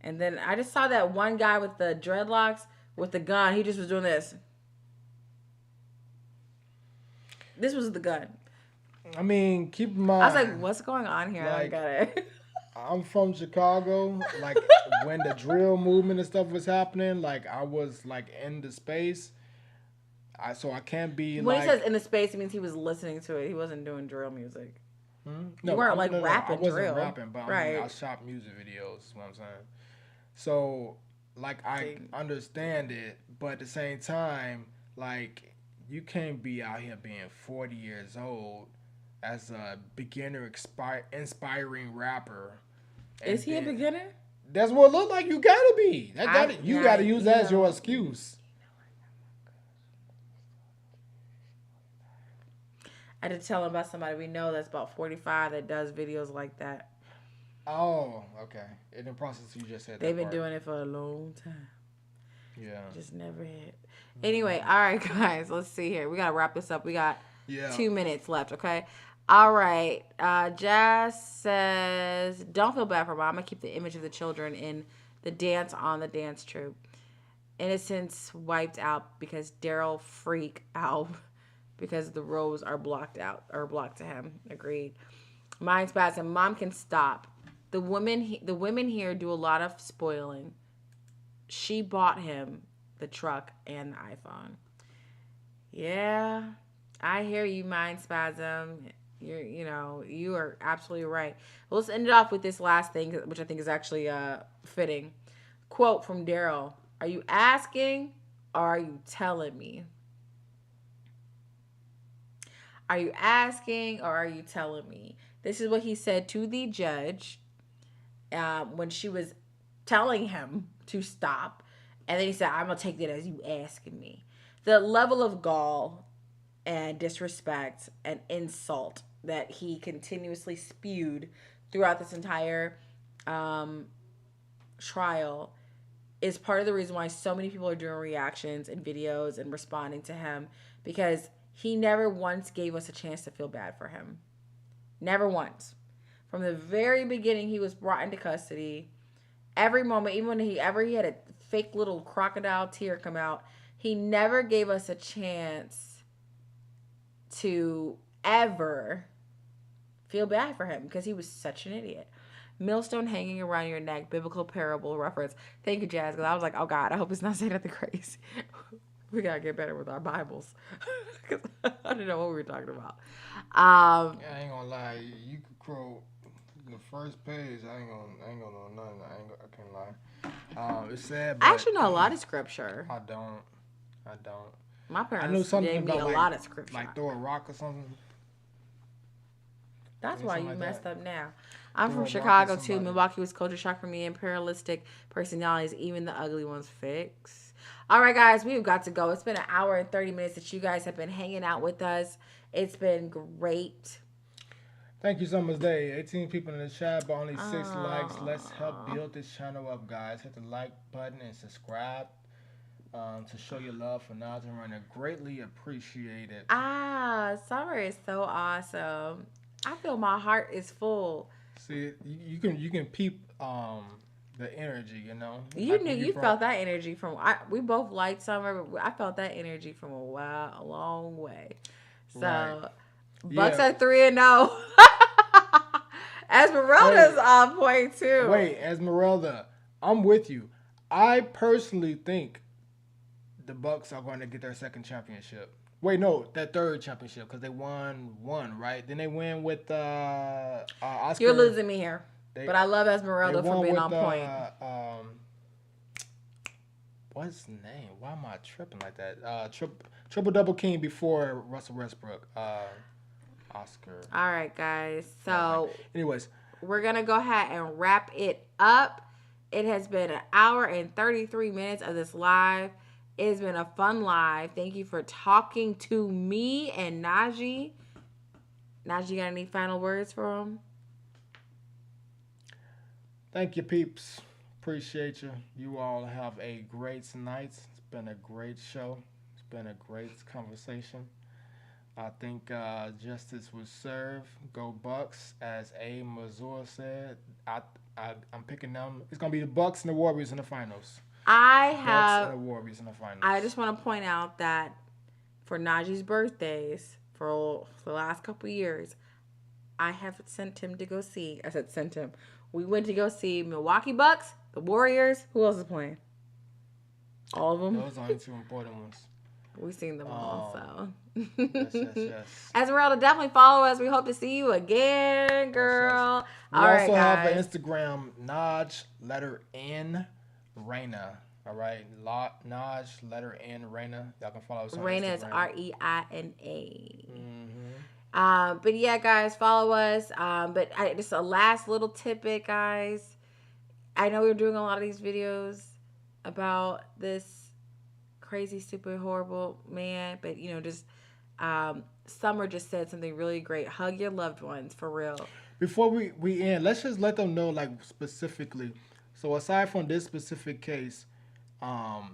And then I just saw that one guy with the dreadlocks with the gun. He just was doing this. This was the gun. I mean, keep in mind. I was like, what's going on here? I don't get it. I'm from Chicago. Like, when the drill movement and stuff was happening, like, I was, like, in the space. So I can't be, When like... he says in the space, it means he was listening to it. He wasn't doing drill music. No, you weren't, I rapping wasn't drill. rapping, but right. I mean, I shot music videos, is what I'm saying. So, like, I understand it, but at the same time, like, you can't be out here being 40 years old as a beginner inspiring rapper. Is he a beginner? That's what it looked like. You gotta be. You gotta use that as your excuse. I had to tell him about somebody we know that's about 45 that does videos like that. Oh, okay. In the process, you just said They've that been doing it for a long time. Yeah. Just never hit. Anyway, all right, guys. Let's see here. We got to wrap this up. We got 2 minutes left, okay? All right. Jazz says, don't feel bad for mom. I'm going to keep the image of the children in the dance on the dance troupe. Innocence wiped out because Daryl freak out because the rows are blocked out or blocked to him. Agreed. Mind spasm. Mom can stop. The women here do a lot of spoiling. She bought him the truck and the iPhone. Yeah, I hear you, mind spasm. You are absolutely right. Well, let's end it off with this last thing, which I think is actually fitting. Quote from Daryl: "Are you asking or are you telling me? Are you asking or are you telling me?" This is what he said to the judge when she was telling him to stop. And then he said, "I'm going to take that as you asking me." The level of gall and disrespect and insult that he continuously spewed throughout this entire trial is part of the reason why so many people are doing reactions and videos and responding to him, because he never once gave us a chance to feel bad for him. Never once. From the very beginning, he was brought into custody. Every moment, even when he had a fake little crocodile tear come out, he never gave us a chance to ever feel bad for him because he was such an idiot. Millstone hanging around your neck, biblical parable reference. Thank you, Jazz, because I was like, oh God, I hope it's not saying nothing crazy. We gotta get better with our Bibles. Because I didn't know what we were talking about. I ain't gonna lie, you could quote the first page. I ain't gonna know nothing. I can't lie. It's sad, but I actually know a lot of scripture. I don't. My I parents know something gave me about a lot of scripture. like throw a rock or something. That's why you like messed that. up now. I'm Throw from a rock Chicago at too. somebody. Milwaukee was culture shock for me. Imperialistic personalities, even the ugly ones, fix. All right, guys, we've got to go. It's been an hour and 30 minutes that you guys have been hanging out with us. It's been great. Thank you so much, Dave. 18 people in the chat, but only 6 likes. Let's help build this channel up, guys. Hit the like button and subscribe to show your love for NajNReina. Greatly appreciate it. Summer is so awesome. I feel my heart is full. See, you can peep the energy, you know. You felt that energy from. We both liked Summer, but I felt that energy from a long way. So, Right. Bucks Yeah. are 3-0. Esmeralda's on point too. Wait, Esmeralda, I'm with you. I personally think the Bucks are going to get their second championship. Wait, no, their third championship because they won one, right? Then they win with Oscar. You're losing me here, but I love Esmeralda They for won being with, on point. What's his name? Why am I tripping like that? Triple double king before Russell Westbrook. Oscar. All right, guys. So, anyways, we're gonna go ahead and wrap it up. It has been an hour and 33 minutes of this live. It has been a fun live. Thank you for talking to me and Najee. Najee, got any final words for him? Thank you, peeps. Appreciate you. You all have a great night. It's been a great show. It's been a great conversation. I think justice was served. Go Bucks, as A. Mazur said. I'm picking them. It's gonna be the Bucks and the Warriors in the finals. Bucks and the Warriors in the finals. I just want to point out that for Najee's birthdays for the last couple of years, I have sent him to go see. I said sent him. We went to go see Milwaukee Bucks, the Warriors. Who else is playing? All of them. Those are the two important ones. We've seen them all, so. Yes. Esmeralda, definitely follow us. We hope to see you again, girl. Yes. We All also right, have an guys. Instagram, NajNReina. All right, Naj, letter N, Reina. Y'all can follow us on Reina Instagram. is R-E-I-N-A. Mm-hmm. But yeah, guys, follow us. But just a last little tidbit, guys. I know we're doing a lot of these videos about this crazy, stupid, horrible man, but just Summer just said something really great. Hug your loved ones, for real. Before we end, let's just let them know, like, specifically. So aside from this specific case,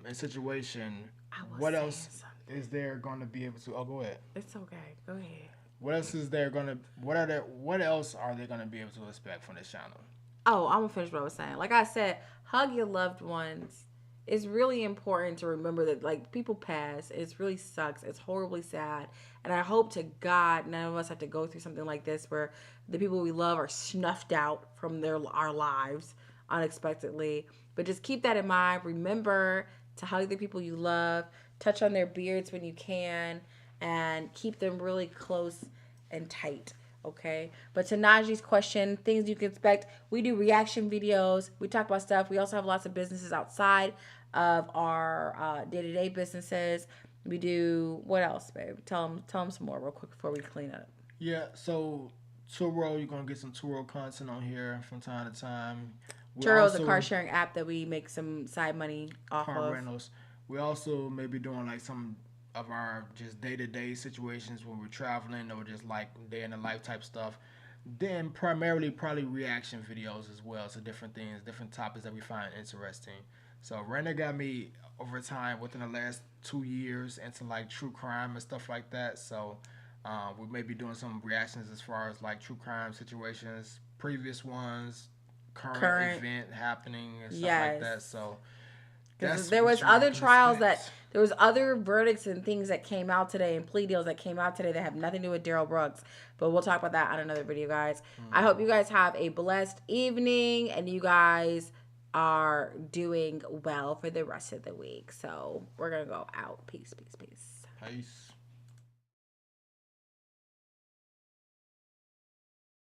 in situation, I was what saying else something. is there going to be able to? Oh, go ahead. It's okay. Go ahead. What else is there going to? What else are they going to be able to expect from this channel? Oh, I'm gonna finish what I was saying. Like I said, hug your loved ones. It's really important to remember that like people pass. It really sucks. It's horribly sad. And I hope to God none of us have to go through something like this where the people we love are snuffed out from our lives unexpectedly. But just keep that in mind. Remember to hug the people you love, touch on their beards when you can, and keep them really close and tight. Okay, but to Najee's question, things you can expect, we do reaction videos, we talk about stuff. We also have lots of businesses outside of our day-to-day businesses. We do, what else, babe? Tell them some more real quick before we clean up. Yeah, so Turo, you're gonna get some Turo content on here from time to time. Turo is a car sharing app that we make some side money off car of. rentals. We also may be doing like some of our just day-to-day situations when we're traveling or just like day in the life type stuff. Then primarily probably reaction videos as well to different things, different topics that we find interesting. So Raina got me over time within the last 2 years into like true crime and stuff like that. So we may be doing some reactions as far as like true crime situations, previous ones, current event happening and stuff like that. So because there was other trials there was other verdicts and things that came out today and plea deals that came out today that have nothing to do with Darrell Brooks. But we'll talk about that on another video, guys. I hope you guys have a blessed evening and you guys are doing well for the rest of the week. So we're going to go out. Peace, peace, peace. Peace.